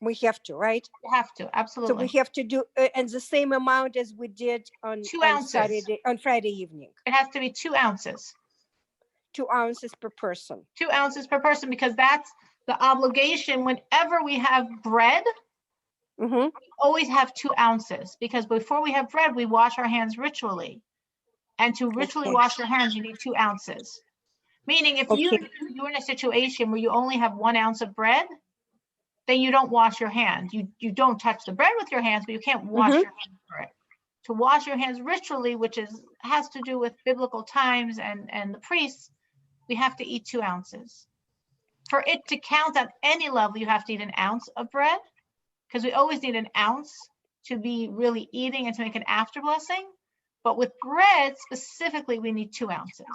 We have to, right? You have to, absolutely. So we have to do and the same amount as we did on 2 ounces. on Friday evening. It has to be 2 ounces. 2 ounces per person. 2 ounces per person, because that's the obligation. Whenever we have bread, we always have 2 ounces, because before we have bread, we wash our hands ritually. And to ritually wash your hands, you need 2 ounces. Meaning if you're in a situation where you only have 1 ounce of bread, then you don't wash your hands. You don't touch the bread with your hands, but you can't wash your hands for it. To wash your hands ritually, which has to do with biblical times and the priests, we have to eat 2 ounces. For it to count at any level, you have to eat 1 ounce of bread, because we always need 1 ounce to be really eating and to make an after blessing. But with bread specifically, we need 2 ounces.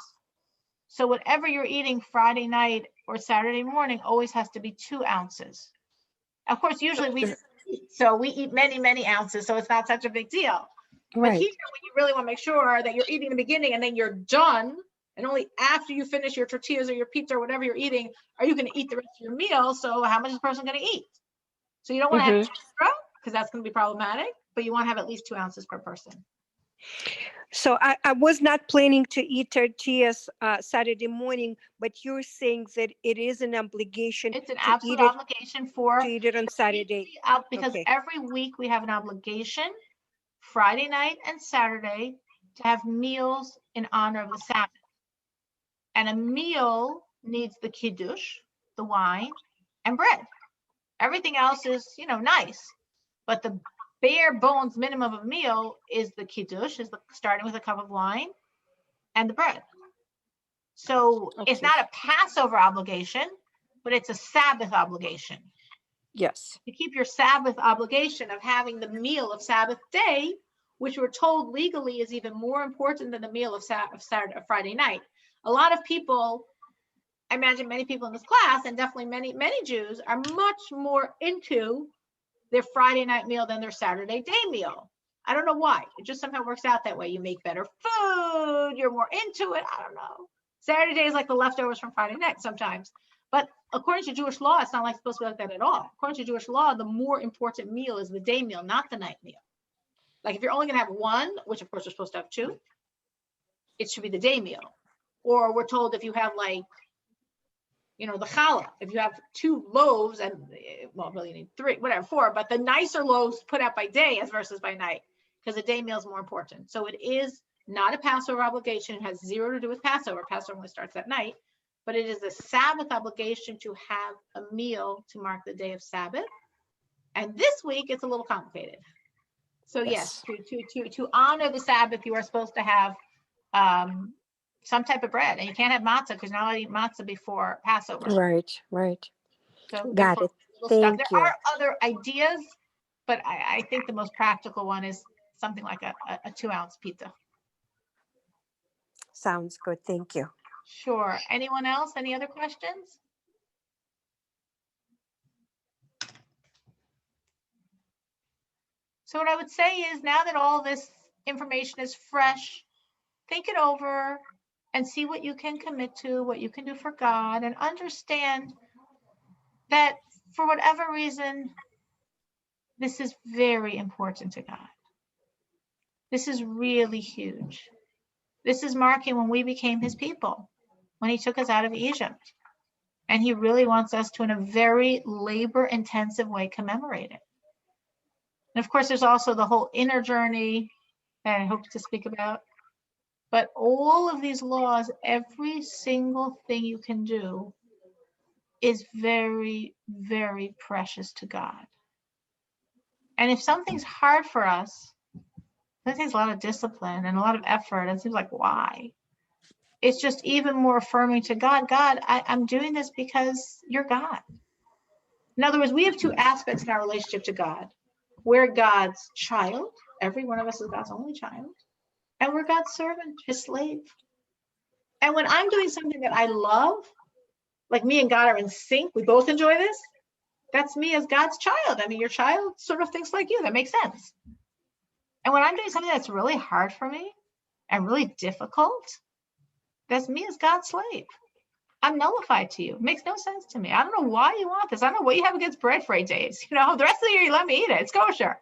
So whatever you're eating Friday night or Saturday morning always has to be 2 ounces. Of course, usually we eat many, many ounces, so it's not such a big deal. Right. But here, when you really want to make sure that you're eating in the beginning and then you're done, and only after you finish your tortillas or your pizza or whatever you're eating, are you going to eat the rest of your meal. So how much is the person going to eat? So you don't want to have extra, because that's going to be problematic, but you want to have at least 2 ounces per person. So I was not planning to eat tortillas Saturday morning, but you're saying that it is an obligation. It's an absolute obligation to eat it on Saturday. Because every week we have an obligation, Friday night and Saturday, to have meals in honor of the Sabbath. And a meal needs the kiddush, the wine, and bread. Everything else is, nice, but the bare bones minimum of a meal is the kiddush, starting with a cup of wine and the bread. So it's not a Passover obligation, but it's a Sabbath obligation. Yes. To keep your Sabbath obligation of having the meal of Sabbath day, which we're told legally is even more important than the meal of Saturday or Friday night. A lot of people, I imagine many people in this class, and definitely many Jews, are much more into their Friday night meal than their Saturday day meal. I don't know why. It just somehow works out that way. You make better food. You're more into it. I don't know. Saturday day is like the leftovers from Friday night sometimes. But according to Jewish law, it's not like supposed to be like that at all. According to Jewish law, the more important meal is the day meal, not the night meal. Like if you're only going to have one, which of course you're supposed to have two, it should be the day meal. Or we're told if you have like, you know, the challah, if you have 2 loaves and, well, really you need 3, whatever, 4, but the nicer loaves put out by day as versus by night, because the day meal is more important. So it is not a Passover obligation. It has 0 to do with Passover. Passover only starts at night, but it is a Sabbath obligation to have a meal to mark the day of Sabbath. And this week it's a little complicated. So yes, to honor the Sabbath, you are supposed to have some type of bread, and you can't have matzah because you're not allowed to eat matzah before Passover. Right, right. So Got therefore, it. a little stuck. Thank There you. are other ideas, but I think the most practical one is something like a 2-ounce pizza. Sounds good. Thank you. Sure. Anyone else? Any other questions? So what I would say is, now that all this information is fresh, think it over and see what you can commit to, what you can do for God, and understand that for whatever reason, this is very important to God. This is really huge. This is marking when we became his people, when he took us out of Egypt. And he really wants us to, in a very labor-intensive way, commemorate it. And of course, there's also the whole inner journey that I hope to speak about. But all of these laws, every single thing you can do is very, very precious to God. And if something's hard for us, that takes a lot of discipline and a lot of effort. And it seems like, why? It's just even more affirming to God. God, I'm doing this because you're God. In other words, we have 2 aspects in our relationship to God. We're God's child. Every one of us is God's only child. And we're God's servant, his slave. And when I'm doing something that I love, like me and God are in sync, we both enjoy this, that's me as God's child. I mean, your child sort of thinks like you. That makes sense. And when I'm doing something that's really hard for me and really difficult, that's me as God's slave. I'm nullified to you. It makes no sense to me. I don't know why you want this. I don't know what you have against bread for 8 days. You know, the rest of the year you let me eat it. It's kosher.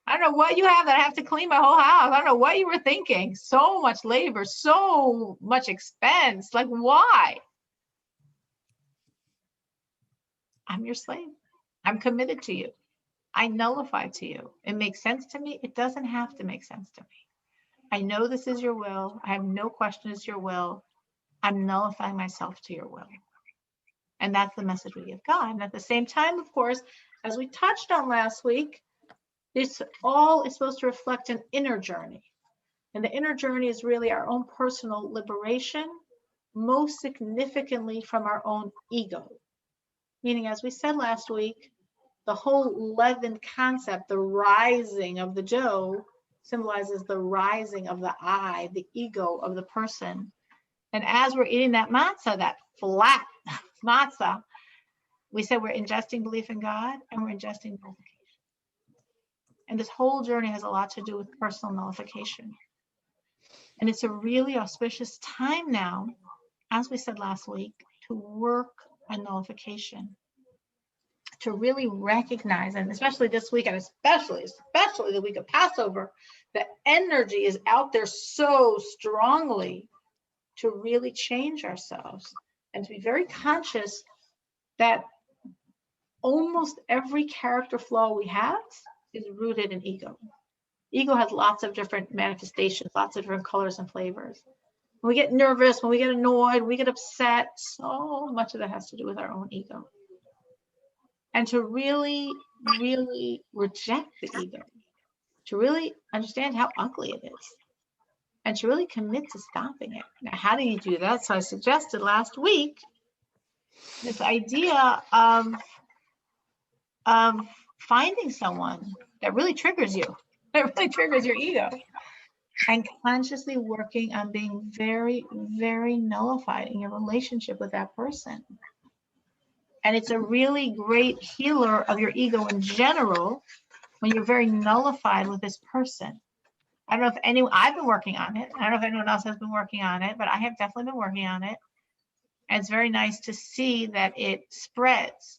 I don't know what you have that I have to clean my whole house. I don't know what you were thinking. So much labor, so much expense. Like, why? I'm your slave. I'm committed to you. I nullify to you. It makes sense to me. It doesn't have to make sense to me. I know this is your will. I have no question it's your will. I'm nullifying myself to your will. And that's the message we give God. And at the same time, of course, as we touched on last week, this all is supposed to reflect an inner journey. And the inner journey is really our own personal liberation, most significantly from our own ego. Meaning, as we said last week, the whole leaven concept, the rising of the dough, symbolizes the rising of the I, the ego of the person. And as we're eating that matzah, that flat matzah, we said we're ingesting belief in God and we're ingesting nullification. And this whole journey has a lot to do with personal nullification. And it's a really auspicious time now, as we said last week, to work on nullification, to really recognize, and especially this week, and especially the week of Passover, the energy is out there so strongly to really change ourselves and to be very conscious that almost every character flaw we have is rooted in ego. Ego has lots of different manifestations, lots of different colors and flavors. When we get nervous, when we get annoyed, we get upset, so much of that has to do with our own ego. And to really, really reject the ego, to really understand how ugly it is, and to really commit to stopping it. Now, how do you do that? So I suggested last week this idea of finding someone that really triggers you, that really triggers your ego, and consciously working on being very, very nullified in your relationship with that person. And it's a really great healer of your ego in general when you're very nullified with this person. I don't know if I've been working on it. I don't know if anyone else has been working on it, but I have definitely been working on it. And it's very nice to see that it spreads.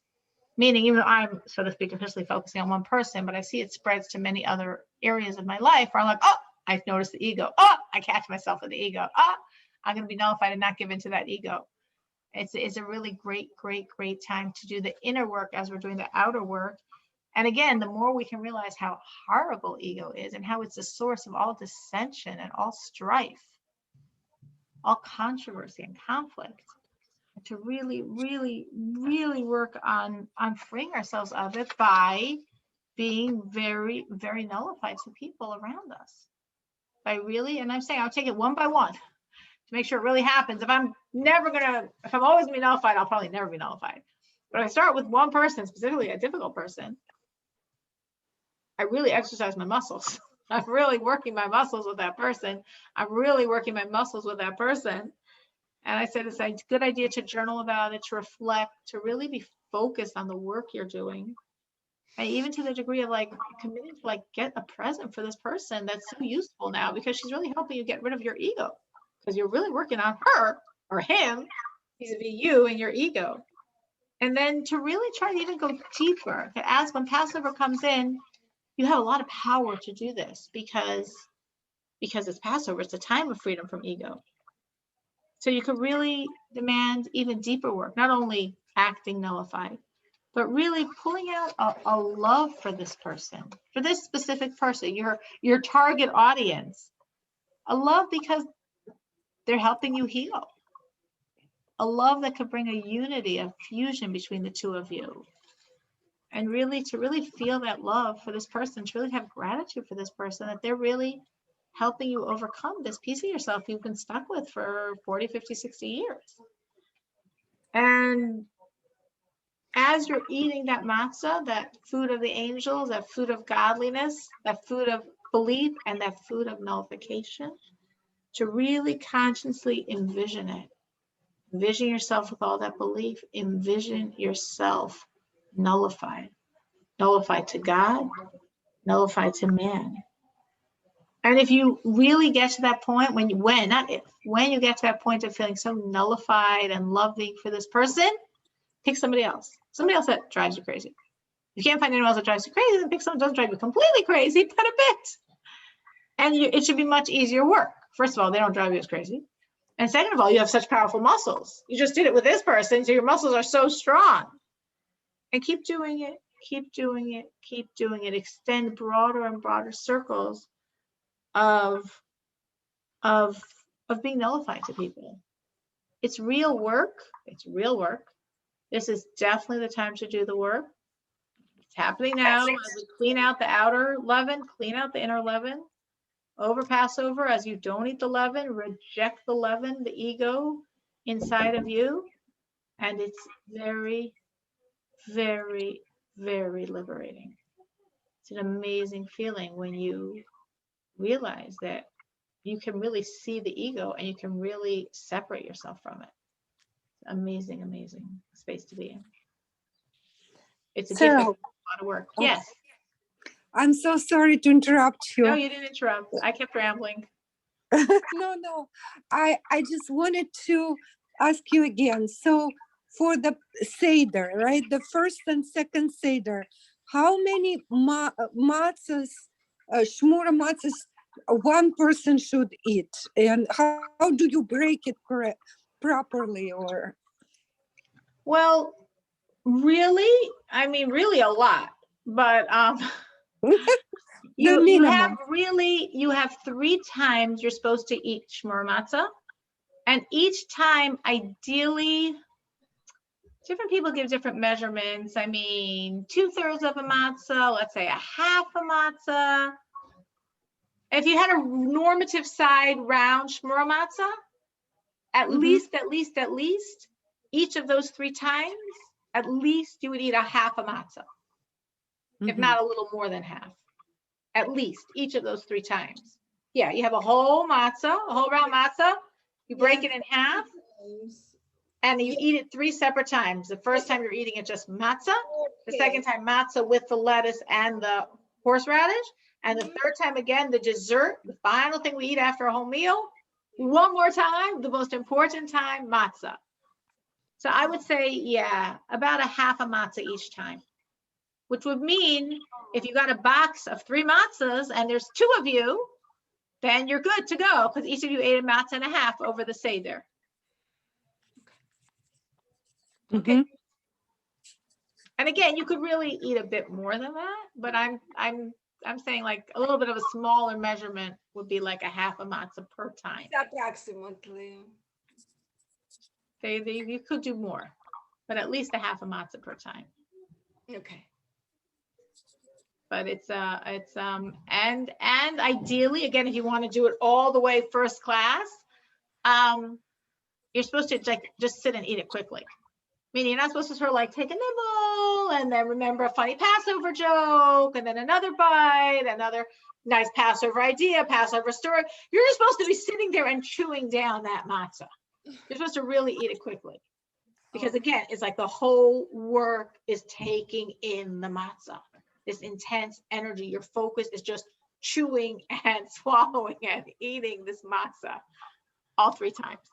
Meaning, even though I'm, so to speak, officially focusing on one person, but I see it spreads to many other areas of my life where I'm like, oh, I've noticed the ego. Oh, I catch myself with the ego. Oh, I'm going to be nullified and not give into that ego. It's a really great, great, great time to do the inner work as we're doing the outer work. And again, the more we can realize how horrible ego is and how it's the source of all dissension and all strife, all controversy and conflict, to really, really, really work on freeing ourselves of it by being very, very nullified to people around us. By really, and I'm saying I'll take it one by one to make sure it really happens. If I'm always gonna be nullified, I'll probably never be nullified. But if I start with one person, specifically a difficult person, I really exercise my muscles. I'm really working my muscles with that person. I'm really working my muscles with that person. And I said it's a good idea to journal about it, to reflect, to really be focused on the work you're doing. And even to the degree of like committing to like get a present for this person that's so useful now because she's really helping you get rid of your ego. Because you're really working on her or him, vis-a-vis you and your ego. And then to really try to even go deeper, to ask when Passover comes in, you have a lot of power to do this because it's Passover, it's a time of freedom from ego. So you could really demand even deeper work, not only acting nullified, but really pulling out a love for this person, for this specific person, your target audience. A love because they're helping you heal. A love that could bring a unity, a fusion between the two of you. And really, to really feel that love for this person, to really have gratitude for this person, that they're really helping you overcome this piece of yourself you've been stuck with for 40, 50, 60 years. And as you're eating that matzah, that food of the angels, that food of godliness, that food of belief, and that food of nullification, to really consciously envision it. Envision yourself with all that belief. Envision yourself nullified. Nullified to God, nullified to man. And if you really get to that point, when you get to that point of feeling so nullified and loving for this person, pick somebody else that drives you crazy. If you can't find anyone else that drives you crazy, then pick someone that doesn't drive you completely crazy, but a bit. And it should be much easier work. First of all, they don't drive you as crazy. And second of all, you have such powerful muscles. You just did it with this person, so your muscles are so strong. And keep doing it, keep doing it, keep doing it. Extend broader and broader circles of being nullified to people. It's real work. It's real work. This is definitely the time to do the work. It's happening now as we clean out the outer leaven, clean out the inner leaven. Over Passover, as you don't eat the leaven, reject the leaven, the ego inside of you. And it's very, very, very liberating. It's an amazing feeling when you realize that you can really see the ego and you can really separate yourself from it. Amazing, amazing space to be in. It's a gift of a lot of work. Yes. I'm so sorry to interrupt you. No, you didn't interrupt. I kept rambling. No. I just wanted to ask you again. So for the Seder, right? The first and second Seder, how many matzahs, shmura matzahs, one person should eat? And how do you break it properly? Or Well, really, I mean, really a lot, but you have 3 times you're supposed to eat shmur matzah, and each time, ideally, different people give different measurements. I mean, 2/3 of a matzah, let's say a half a matzah. If you had a normative side round shmur matzah, at least, each of those 3 times, at least you would eat a half a matzah, if not a little more than half. At least each of those 3 times. Yeah, you have a whole matzah, a whole round matzah. You break it in half, and you eat it 3 separate times. The first time you're eating it just matzah. The second time matzah with the lettuce and the horseradish. And the third time again, the dessert, the final thing we eat after a whole meal. One more time, the most important time, matzah. So I would say, yeah, about a half a matzah each time, which would mean if you got a box of 3 matzahs and there's 2 of you, then you're good to go because each of you ate a matzah and a half over the Seder. Okay. Mhm. And again, you could really eat a bit more than that, but I'm saying like a little bit of a smaller measurement would be like a half a matzah per time. Approximately. You could do more, but at least a half a matzah per time. Okay. But it's and ideally, again, if you want to do it all the way first class, you're supposed to like just sit and eat it quickly. Meaning you're not supposed to sort of like take a nibble and then remember a funny Passover joke and then another bite, another nice Passover idea, Passover story. You're just supposed to be sitting there and chewing down that matzah. You're supposed to really eat it quickly. Because again, it's like the whole work is taking in the matzah. This intense energy, your focus is just chewing and swallowing and eating this matzah all 3 times.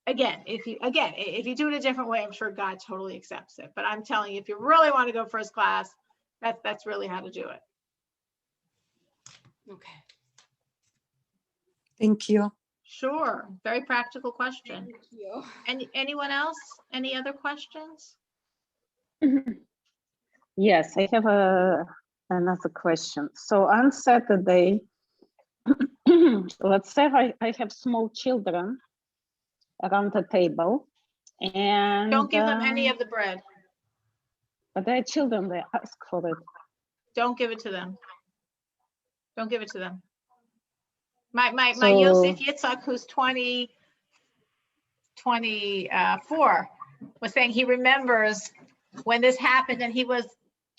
Again, if you do it a different way, I'm sure God totally accepts it. But I'm telling you, if you really want to go first class, that's really how to do it. Okay. Thank you. Sure, very practical question. Thank you. Anyone else? Any other questions? Yes, I have another question. So on Saturday, let's say I have small children around the table, and Don't give them any of the bread. but they're children, they ask for it. Don't give it to them. Don't give it to them. My So- Yosef Yitzhak, who's 24, was saying he remembers when this happened, and he was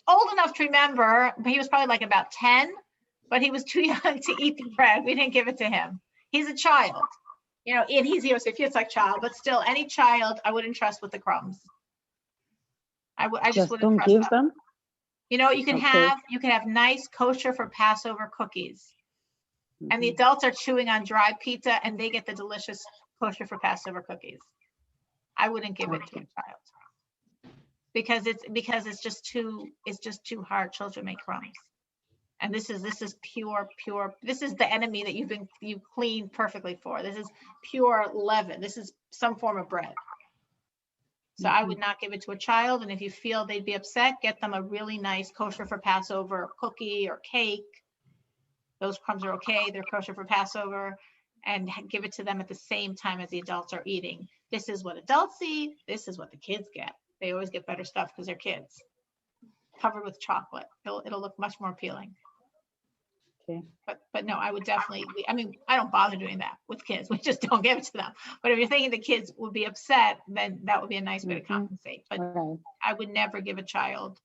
old enough to remember, but he was probably like about 10, but he was too young to eat the bread. We didn't give it to him. He's a child, you know, and he's Yosef Yitzhak child, but still, any child I wouldn't trust with the crumbs. I just wouldn't don't trust give them. You know, you can Okay. have nice kosher for Passover cookies. And the Mhm. adults are chewing on dry pizza and they get the delicious kosher for Passover cookies. I wouldn't give it to a child. Because it's just too hard. Children make crumbs. And this is pure, this is the enemy that you've cleaned perfectly for. This is pure leaven. This is some form of bread. So I would not give it to a child. And if you feel they'd be upset, get them a really nice kosher for Passover cookie or cake. Those crumbs are okay. They're kosher for Passover, and give it to them at the same time as the adults are eating. This is what adults eat. This is what the kids get. They always get better stuff because they're kids. Covered with chocolate. It'll look much more appealing. Okay. But no, I would definitely, I mean, I don't bother doing that with kids. We just don't give it to them. But if you're thinking the kids would be upset, then that would be a nice way to compensate. But Right. I would never give a child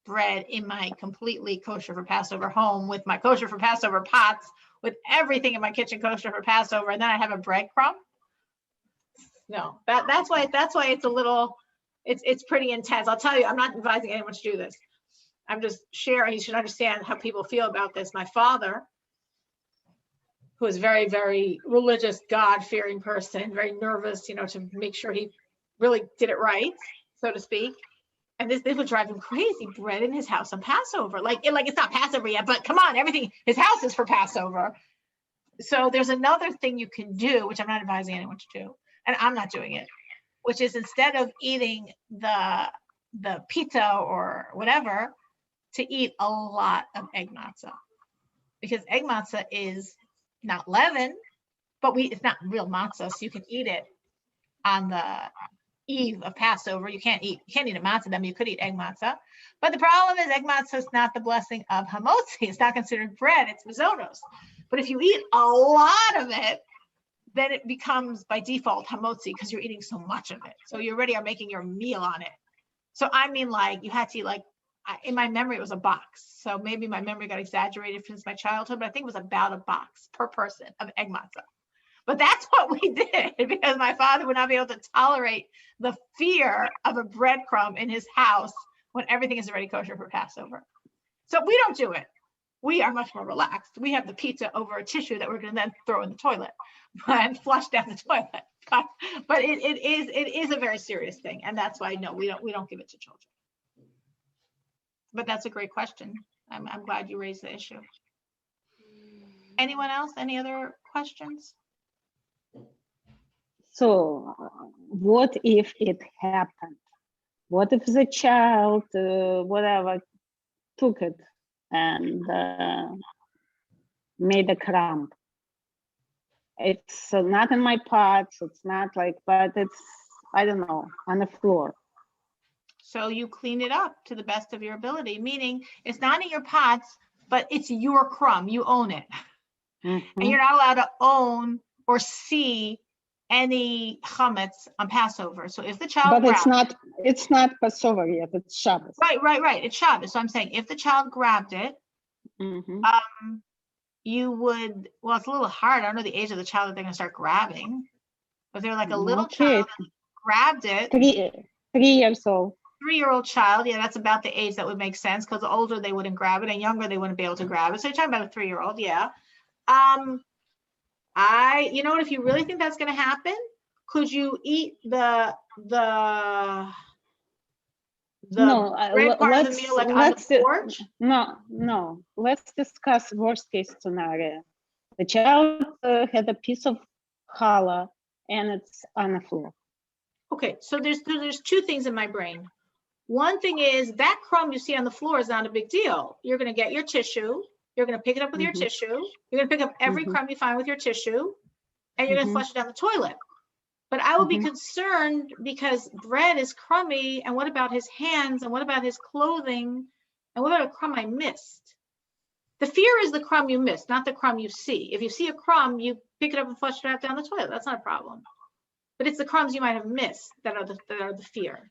bread in my completely kosher for Passover home with my kosher for Passover pots, with everything in my kitchen kosher for Passover, and then I have a breadcrumb. No, that's why it's a little, it's pretty intense. I'll tell you, I'm not advising anyone to do this. I'm just sharing. You should understand how people feel about this. My father, who is very, very religious, God-fearing person, very nervous, you know, to make sure he really did it right, so to speak. And this would drive him crazy. Bread in his house on Passover. Like it's not Passover yet, but come on, everything, his house is for Passover. So there's another thing you can do, which I'm not advising anyone to do, and I'm not doing it, which is instead of eating the pita or whatever, to eat a lot of egg matzah. Because egg matzah is not leaven, but it's not real matzah, so you can eat it on the eve of Passover. You can't eat a matzah, then you could eat egg matzah. But the problem is egg matzah is not the blessing of hamotzi. It's not considered bread, it's mazonos. But if you eat a lot of it, then it becomes by default hamotzi because you're eating so much of it. So you already are making your meal on it. So I mean, like, you had to eat, like, in my memory, it was a box. So maybe my memory got exaggerated since my childhood, but I think it was about a box per person of egg matzah. But that's what we did because my father would not be able to tolerate the fear of a breadcrumb in his house when everything is already kosher for Passover. So we don't do it. We are much more relaxed. We have the pizza over a tissue that we're going to then throw in the toilet and flush down the toilet. But it is a very serious thing, and that's why no, we don't give it to children. But that's a great question. I'm glad you raised the issue. Anyone else? Any other questions? So what if it happened? What if the child, whatever, took it and made a crumb? It's not in my pots, it's not like, but it's, I don't know, on the floor. So you clean it up to the best of your ability, meaning it's not in your pots, but it's your crumb. You own it. And you're not allowed to own or see any chametz on Passover. So if the child But it's not Passover yet, it's Shabbos. Right. It's Shabbos. So I'm saying if the child grabbed it, you would, well, it's a little hard. I don't know the age of the child that they're going to start grabbing. But they're like a little child that grabbed it. 3 years old. 3-year-old child. Yeah, that's about the age that would make sense, because the older they wouldn't grab it and younger they wouldn't be able to grab it. So you're talking about a 3-year-old. Yeah. You know what, if you really think that's going to happen, could you eat the bread part of the meal like on the porch? No. Let's discuss worst case scenario. The child had a piece of challah and it's on the floor. Okay, so there's two things in my brain. One thing is that crumb you see on the floor is not a big deal. You're going to get your tissue. You're going to pick it up with your tissue. You're going to pick up every crumb you find with your tissue, and you're going to flush it down the toilet. But I will be concerned because bread is crummy, and what about his hands, and what about his clothing, and what about a crumb I missed? The fear is the crumb you missed, not the crumb you see. If you see a crumb, you pick it up and flush it out down the toilet. That's not a problem. But it's the crumbs you might have missed that are the fear.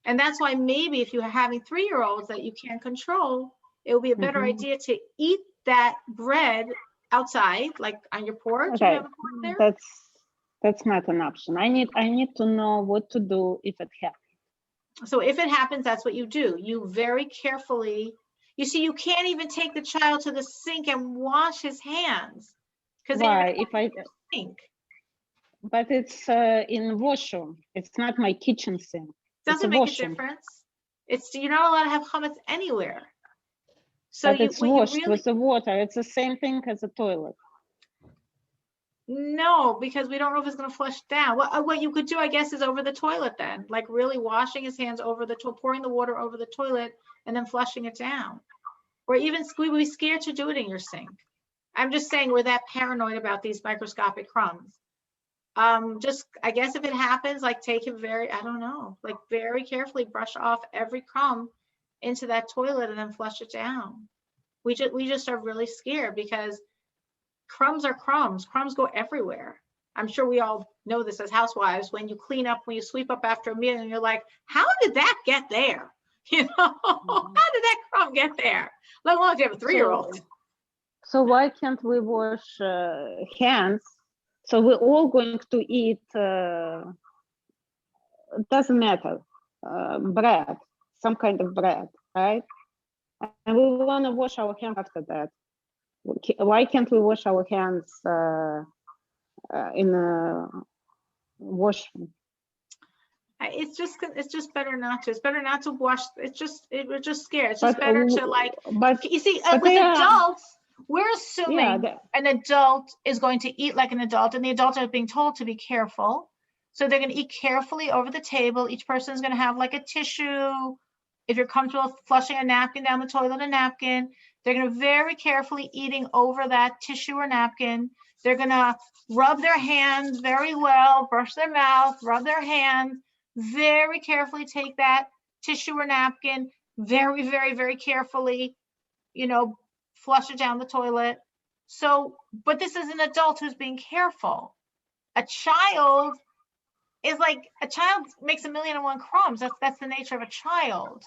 And that's why maybe if you're having 3-year-olds that you can't control, it would be a better idea to eat that bread outside, like on your porch. Okay, you have a porch there? that's not an option. I need to know what to do if it happens. So if it happens, that's what you do. You very carefully, you see, you can't even take the child to the sink and wash his hands. Why? If I sink. But it's in washroom. It's not my kitchen sink. Doesn't make a difference. You're not allowed to have chametz anywhere. So but it's washed with the water. It's the same thing as a toilet. No, because we don't know if it's going to flush down. What you could do, I guess, is over the toilet then, like really washing his hands over the toilet, pouring the water over the toilet, and then flushing it down. Or even we would be scared to do it in your sink. I'm just saying we're that paranoid about these microscopic crumbs. Just, I guess if it happens, like take it very carefully brush off every crumb into that toilet and then flush it down. We just are really scared because crumbs are crumbs. Crumbs go everywhere. I'm sure we all know this as housewives. When you clean up, when you sweep up after a meal and you're like, how did that get there? You know, how did that crumb get there? Let alone if you have a 3-year-old. So why can't we wash hands? So we're all going to eat, doesn't matter, bread, some kind of bread, right? And we want to wash our hands after that. Why can't we wash our hands in a washroom? It's just better not to. It's better not to wash. We're just scared. It's just better to like. But you see, with adults, we're assuming an adult is going to eat like an adult, and the adults are being told to be careful. So they're going to eat carefully over the table. Each person is going to have like a tissue. If you're comfortable flushing a napkin down the toilet, a napkin. They're going to very carefully eating over that tissue or napkin. They're going to rub their hands very well, brush their mouth, rub their hands, very carefully take that tissue or napkin, very, very, very carefully, flush it down the toilet. So, but this is an adult who's being careful. A child makes 1,000,001 crumbs. That's the nature of a child.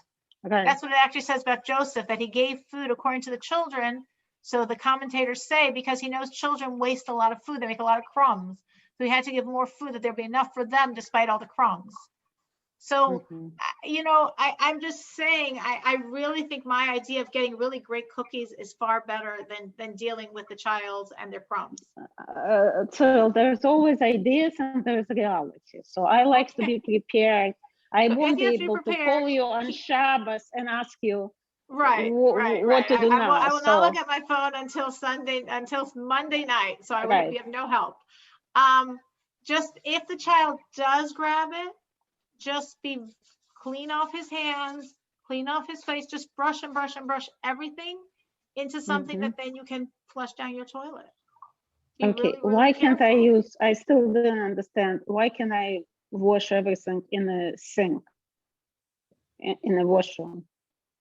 Okay. That's what it actually says about Joseph, that he gave food according to the children. So the commentators say, because he knows children waste a lot of food, they make a lot of crumbs. So he had to give more food that there'd be enough for them despite all the crumbs. So, Mhm. I'm just saying, I really think my idea of getting really great cookies is far better than dealing with the child and their crumbs. So there's always ideas and there's reality. So I like to Okay. be prepared. I So won't if you be have to be able to prepared, call you on Shabbos and ask you right. what to do I now. will not look at my phone until Monday night. So I would Right. be of no help. Just if the child does grab it, just be clean off his hands, clean off his face, just brush and brush and brush everything into something that then you can flush down your toilet. Be Okay, really, why really can't I careful. use, I still don't understand, why can I wash everything in the sink, in the washroom?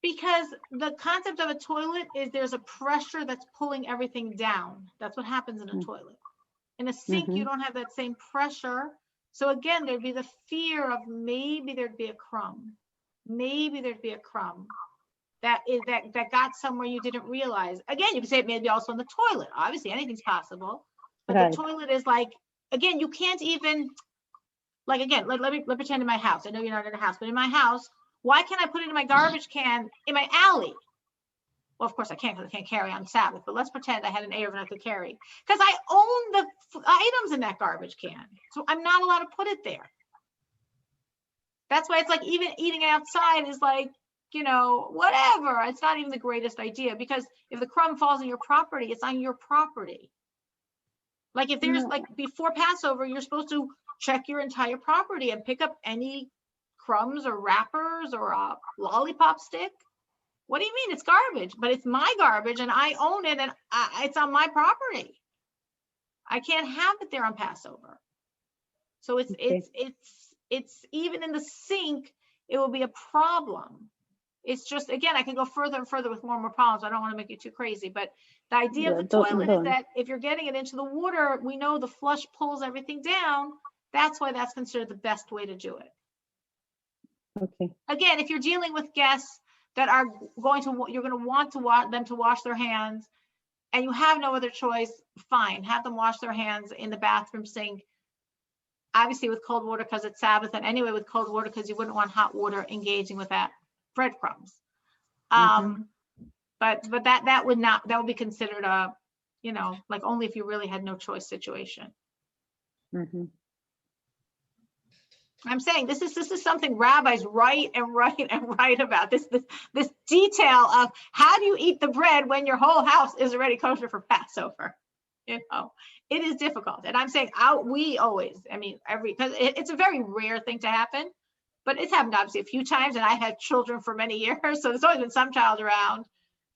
Because the concept of a toilet is there's a pressure that's pulling everything down. That's what happens in a toilet. In a sink, you don't have that same pressure. So again, there'd be the fear of maybe there'd be a crumb. Maybe there'd be a crumb that got somewhere you didn't realize. Again, you could say it may be also in the toilet. Obviously, anything's possible. But Right. the toilet is like, again, you can't even, like, again, let me pretend in my house. I know you're not in a house, but in my house, why can't I put it in my garbage can in my alley? Well, of course I can't, because I can't carry on Sabbath, but let's pretend I had an Erev and I could carry, because I own the items in that garbage can. So I'm not allowed to put it there. That's why it's like even eating outside is like, whatever. It's not even the greatest idea, because if the crumb falls on your property, it's on your property. Like if there's like before Passover, you're supposed to check your entire property and pick up any crumbs or wrappers or a lollipop stick. What do you mean? It's garbage, but it's my garbage and I own it and it's on my property. I can't have it there on Passover. So it's even in the sink, it will be a problem. It's just, again, I can go further and further with more and more problems. I don't want to make it too crazy, but the idea of the toilet is that if you're getting it into the water, we know the flush pulls everything down. That's why that's considered the best way to do it. Okay. Again, if you're dealing with guests that are you're going to want them to wash their hands and you have no other choice, fine, have them wash their hands in the bathroom sink. Obviously with cold water because it's Sabbath, and anyway with cold water because you wouldn't want hot water engaging with that breadcrumbs. But that would be considered a, like only if you really had no choice situation. I'm saying this is something rabbis write about, this detail of how do you eat the bread when your whole house is already kosher for Passover. It is difficult. And I'm saying we always, because it's a very rare thing to happen, but it's happened obviously a few times, and I've had children for many years, so there's always been some child around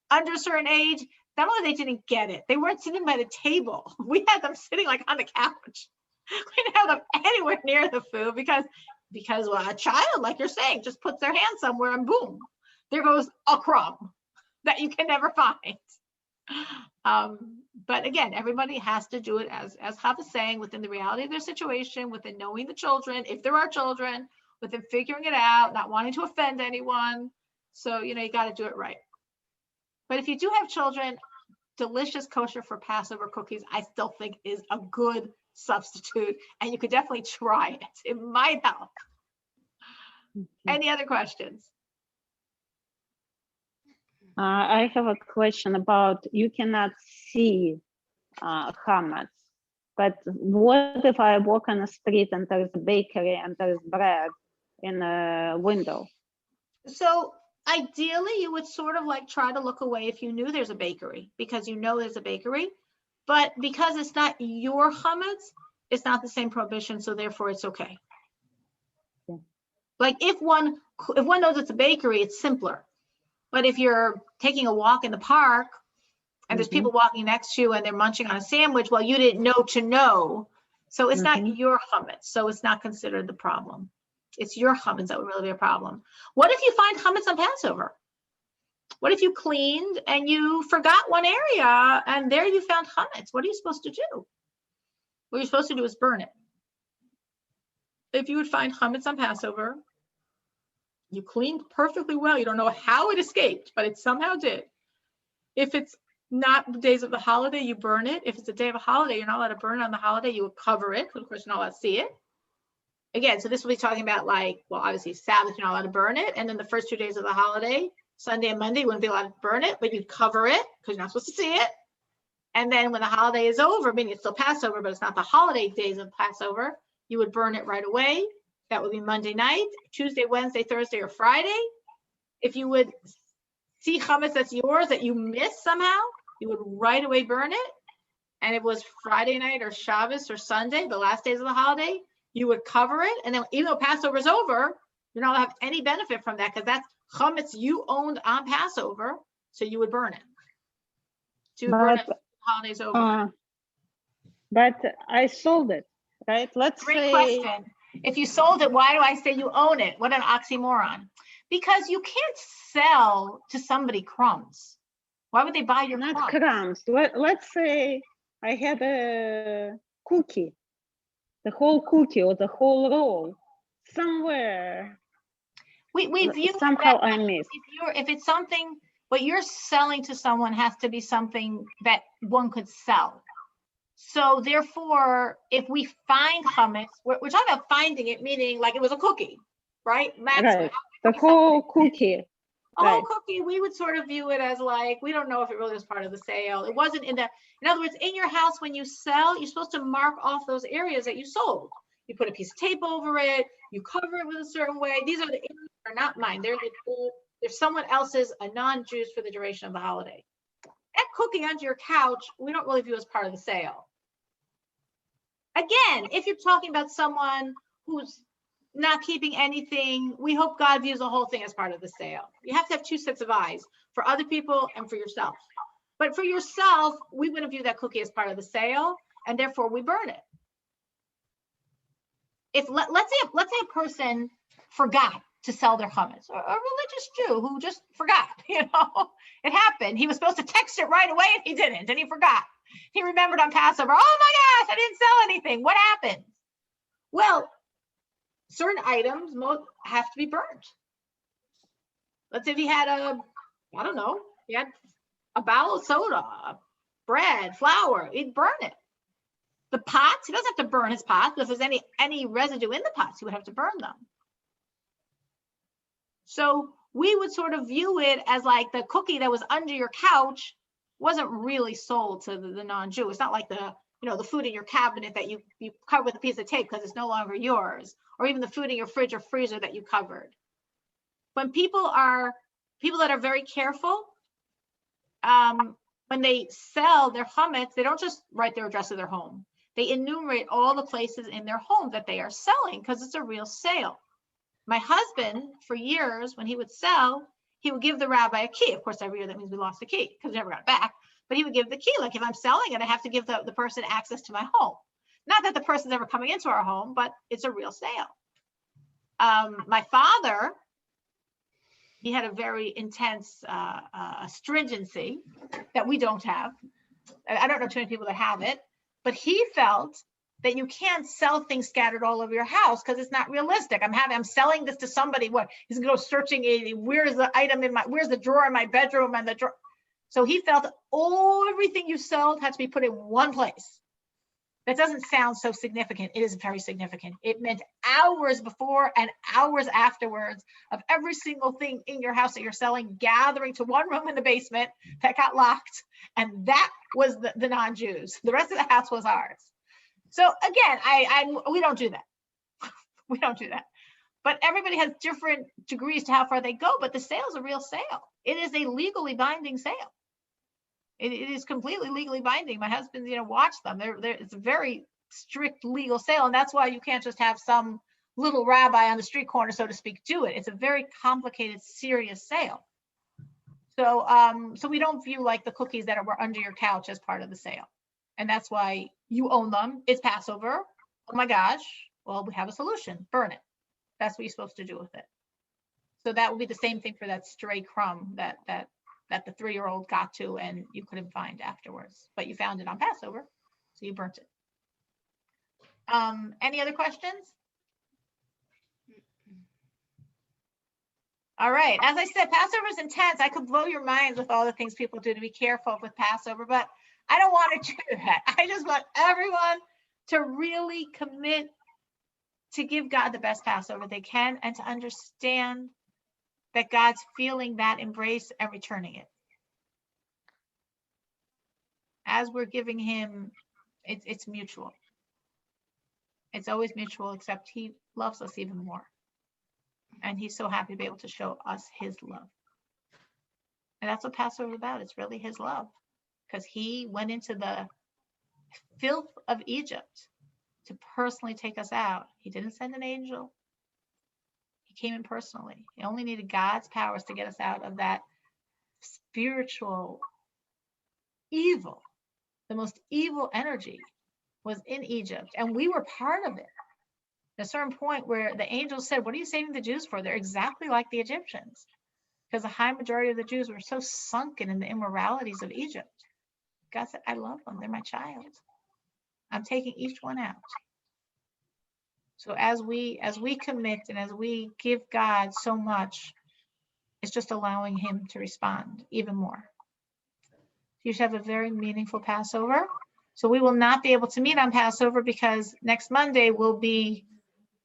under a certain age. Not only they didn't get it, they weren't sitting by the table. We had them sitting like on the couch. We didn't have them anywhere near the food because a child, like you're saying, just puts their hand somewhere and boom, there goes a crumb that you can never find. But again, everybody has to do it as Hav is saying, within the reality of their situation, within knowing the children, if there are children, within figuring it out, not wanting to offend anyone. So, you got to do it right. But if you do have children, delicious kosher for Passover cookies, I still think is a good substitute, and you could definitely try it. It might help. Any other questions? I have a question about, you cannot see chametz, but what if I walk on the street and there's a bakery and there's bread in a window? So ideally, you would sort of like try to look away if you knew there's a bakery, because there's a bakery, but because it's not your chametz, it's not the same prohibition, so therefore it's okay. Like if one knows it's a bakery, it's simpler. But if you're taking a walk in the park and there's people walking next to you and they're munching on a sandwich, well, you didn't know to know. So it's not your chametz, so it's not considered the problem. It's your chametz that would really be a problem. What if you find chametz on Passover? What if you cleaned and you forgot one area and there you found chametz? What are you supposed to do? What you're supposed to do is burn it. If you would find chametz on Passover, you cleaned perfectly well. You don't know how it escaped, but it somehow did. If it's not the days of the holiday, you burn it. If it's a day of a holiday, you're not allowed to burn it on the holiday. You would cover it. Of course, you're not allowed to see it. again, so this will be talking about like, well, obviously Sabbath, you're not allowed to burn it. And then the first 2 days of the holiday, Sunday and Monday, you wouldn't be allowed to burn it, but you'd cover it because you're not supposed to see it. And then when the holiday is over, meaning it's still Passover, but it's not the holiday days of Passover, you would burn it right away. That would be Monday night, Tuesday, Wednesday, Thursday, or Friday. If you would see chametz that's yours that you missed somehow, you would right away burn it. And it was Friday night or Shabbos or Sunday, the last days of the holiday, you would cover it. And then even though Passover is over, you're not gonna have any benefit from that because that's chametz you owned on Passover. So you would burn it. So you would burn it when the holiday's over. But I sold it, right? Let's Great say question. If you sold it, why do I say you own it? What an oxymoron. Because you can't sell to somebody crumbs. Why would they buy your not crumbs? crumbs. Let's say I had a cookie, the whole cookie or the whole roll somewhere. We view Somehow that I missed. if it's something, what you're selling to someone has to be something that one could sell. So therefore, if we find chametz, we're talking about finding it, meaning like it was a cookie, right? Max, Right. The whole cookie. a whole Right. cookie, we would sort of view it as like, we don't know if it really was part of the sale. It wasn't in other words, in your house, when you sell, you're supposed to mark off those areas that you sold. You put a piece of tape over it, you cover it with a certain way. These are the areas that are not mine. They're someone else's, a non-Jews for the duration of the holiday. That cookie under your couch, we don't really view as part of the sale. Again, if you're talking about someone who's not keeping anything, we hope God views the whole thing as part of the sale. You have to have two sets of eyes for other people and for yourself. But for yourself, we wouldn't view that cookie as part of the sale, and therefore we burn it. If let's say a person forgot to sell their chametz, a religious Jew who just forgot, it happened. He was supposed to text it right away and he didn't, and he forgot. He remembered on Passover, oh my gosh, I didn't sell anything. What happened? Well, certain items have to be burnt. Let's say if he had he had a barrel of soda, bread, flour, he'd burn it. The pots, he doesn't have to burn his pots. If there's any residue in the pots, he would have to burn them. So we would sort of view it as like the cookie that was under your couch wasn't really sold to the non-Jew. It's not like the food in your cabinet that you cover with a piece of tape because it's no longer yours, or even the food in your fridge or freezer that you covered. When people that are very careful, when they sell their chametz, they don't just write their address of their home. They enumerate all the places in their home that they are selling because it's a real sale. My husband, for years, when he would sell, he would give the rabbi a key. Of course, every year that means we lost the key because we never got it back. But he would give the key. Like if I'm selling it, I have to give the person access to my home. Not that the person's ever coming into our home, but it's a real sale. My father, he had a very intense stringency that we don't have. I don't know too many people that have it, but he felt that you can't sell things scattered all over your house because it's not realistic. I'm selling this to somebody. What he's gonna go searching? Where's the item where's the drawer in my bedroom and the drawer? So he felt everything you sold had to be put in one place. That doesn't sound so significant. It is very significant. It meant hours before and hours afterwards of every single thing in your house that you're selling, gathering to one room in the basement that got locked. And that was the non-Jews. The rest of the house was ours. So again, we don't do that. We don't do that. But everybody has different degrees to how far they go, but the sale is a real sale. It is a legally binding sale. It is completely legally binding. My husband, watched them. It's a very strict legal sale. And that's why you can't just have some little rabbi on the street corner, so to speak, do it. It's a very complicated, serious sale. So, so we don't view like the cookies that were under your couch as part of the sale. And that's why you own them. It's Passover. Oh my gosh. Well, we have a solution. Burn it. That's what you're supposed to do with it. So that would be the same thing for that stray crumb that the 3-year-old got to and you couldn't find afterwards, but you found it on Passover, so you burnt it. Any other questions? All right, as I said, Passover is intense. I could blow your minds with all the things people do to be careful with Passover, but I don't want to do that. I just want everyone to really commit to give God the best Passover they can and to understand that God's feeling that embrace and returning it. As we're giving him, it's mutual. It's always mutual, except he loves us even more. And he's so happy to be able to show us his love. And that's what Passover is about. It's really his love. Because he went into the filth of Egypt to personally take us out. He didn't send an angel. He came in personally. He only needed God's powers to get us out of that spiritual evil. The most evil energy was in Egypt, and we were part of it. At a certain point where the angel said, what are you saving the Jews for? They're exactly like the Egyptians. Because the high majority of the Jews were so sunken in the immoralities of Egypt. God said, I love them. They're my child. I'm taking each one out. So as we commit and as we give God so much, it's just allowing him to respond even more. You should have a very meaningful Passover. So we will not be able to meet on Passover because next Monday will be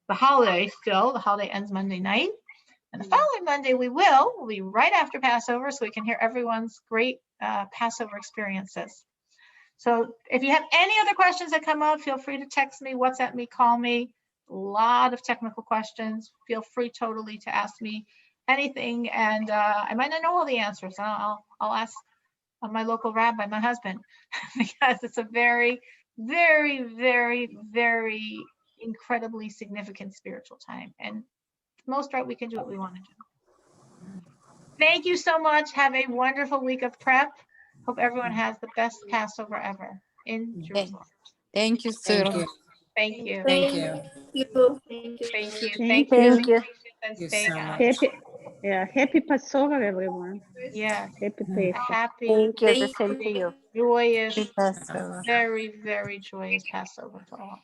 the holiday still. The holiday ends Monday night. And the following Monday we'll be right after Passover so we can hear everyone's great Passover experiences. So if you have any other questions that come up, feel free to text me, WhatsApp me, call me. A lot of technical questions. Feel free totally to ask me anything. And I might not know all the answers. I'll ask my local rabbi, my husband, because it's a very, very, very, very incredibly significant spiritual time. And for the most part, we can do what we want to do. Thank you so much. Have a wonderful week of prep. Hope everyone has the best Passover ever in Jerusalem. Thank you, sir. Thank you. Thank you. Thank you. Thank you. Thank Thank you. you. Thank you. And Thank you stay so on. much. Happy Passover, everyone. Yes. Happy A Pesach. happy, Thank you. The same to you. joyous, Passover. very, very joyous Passover to all.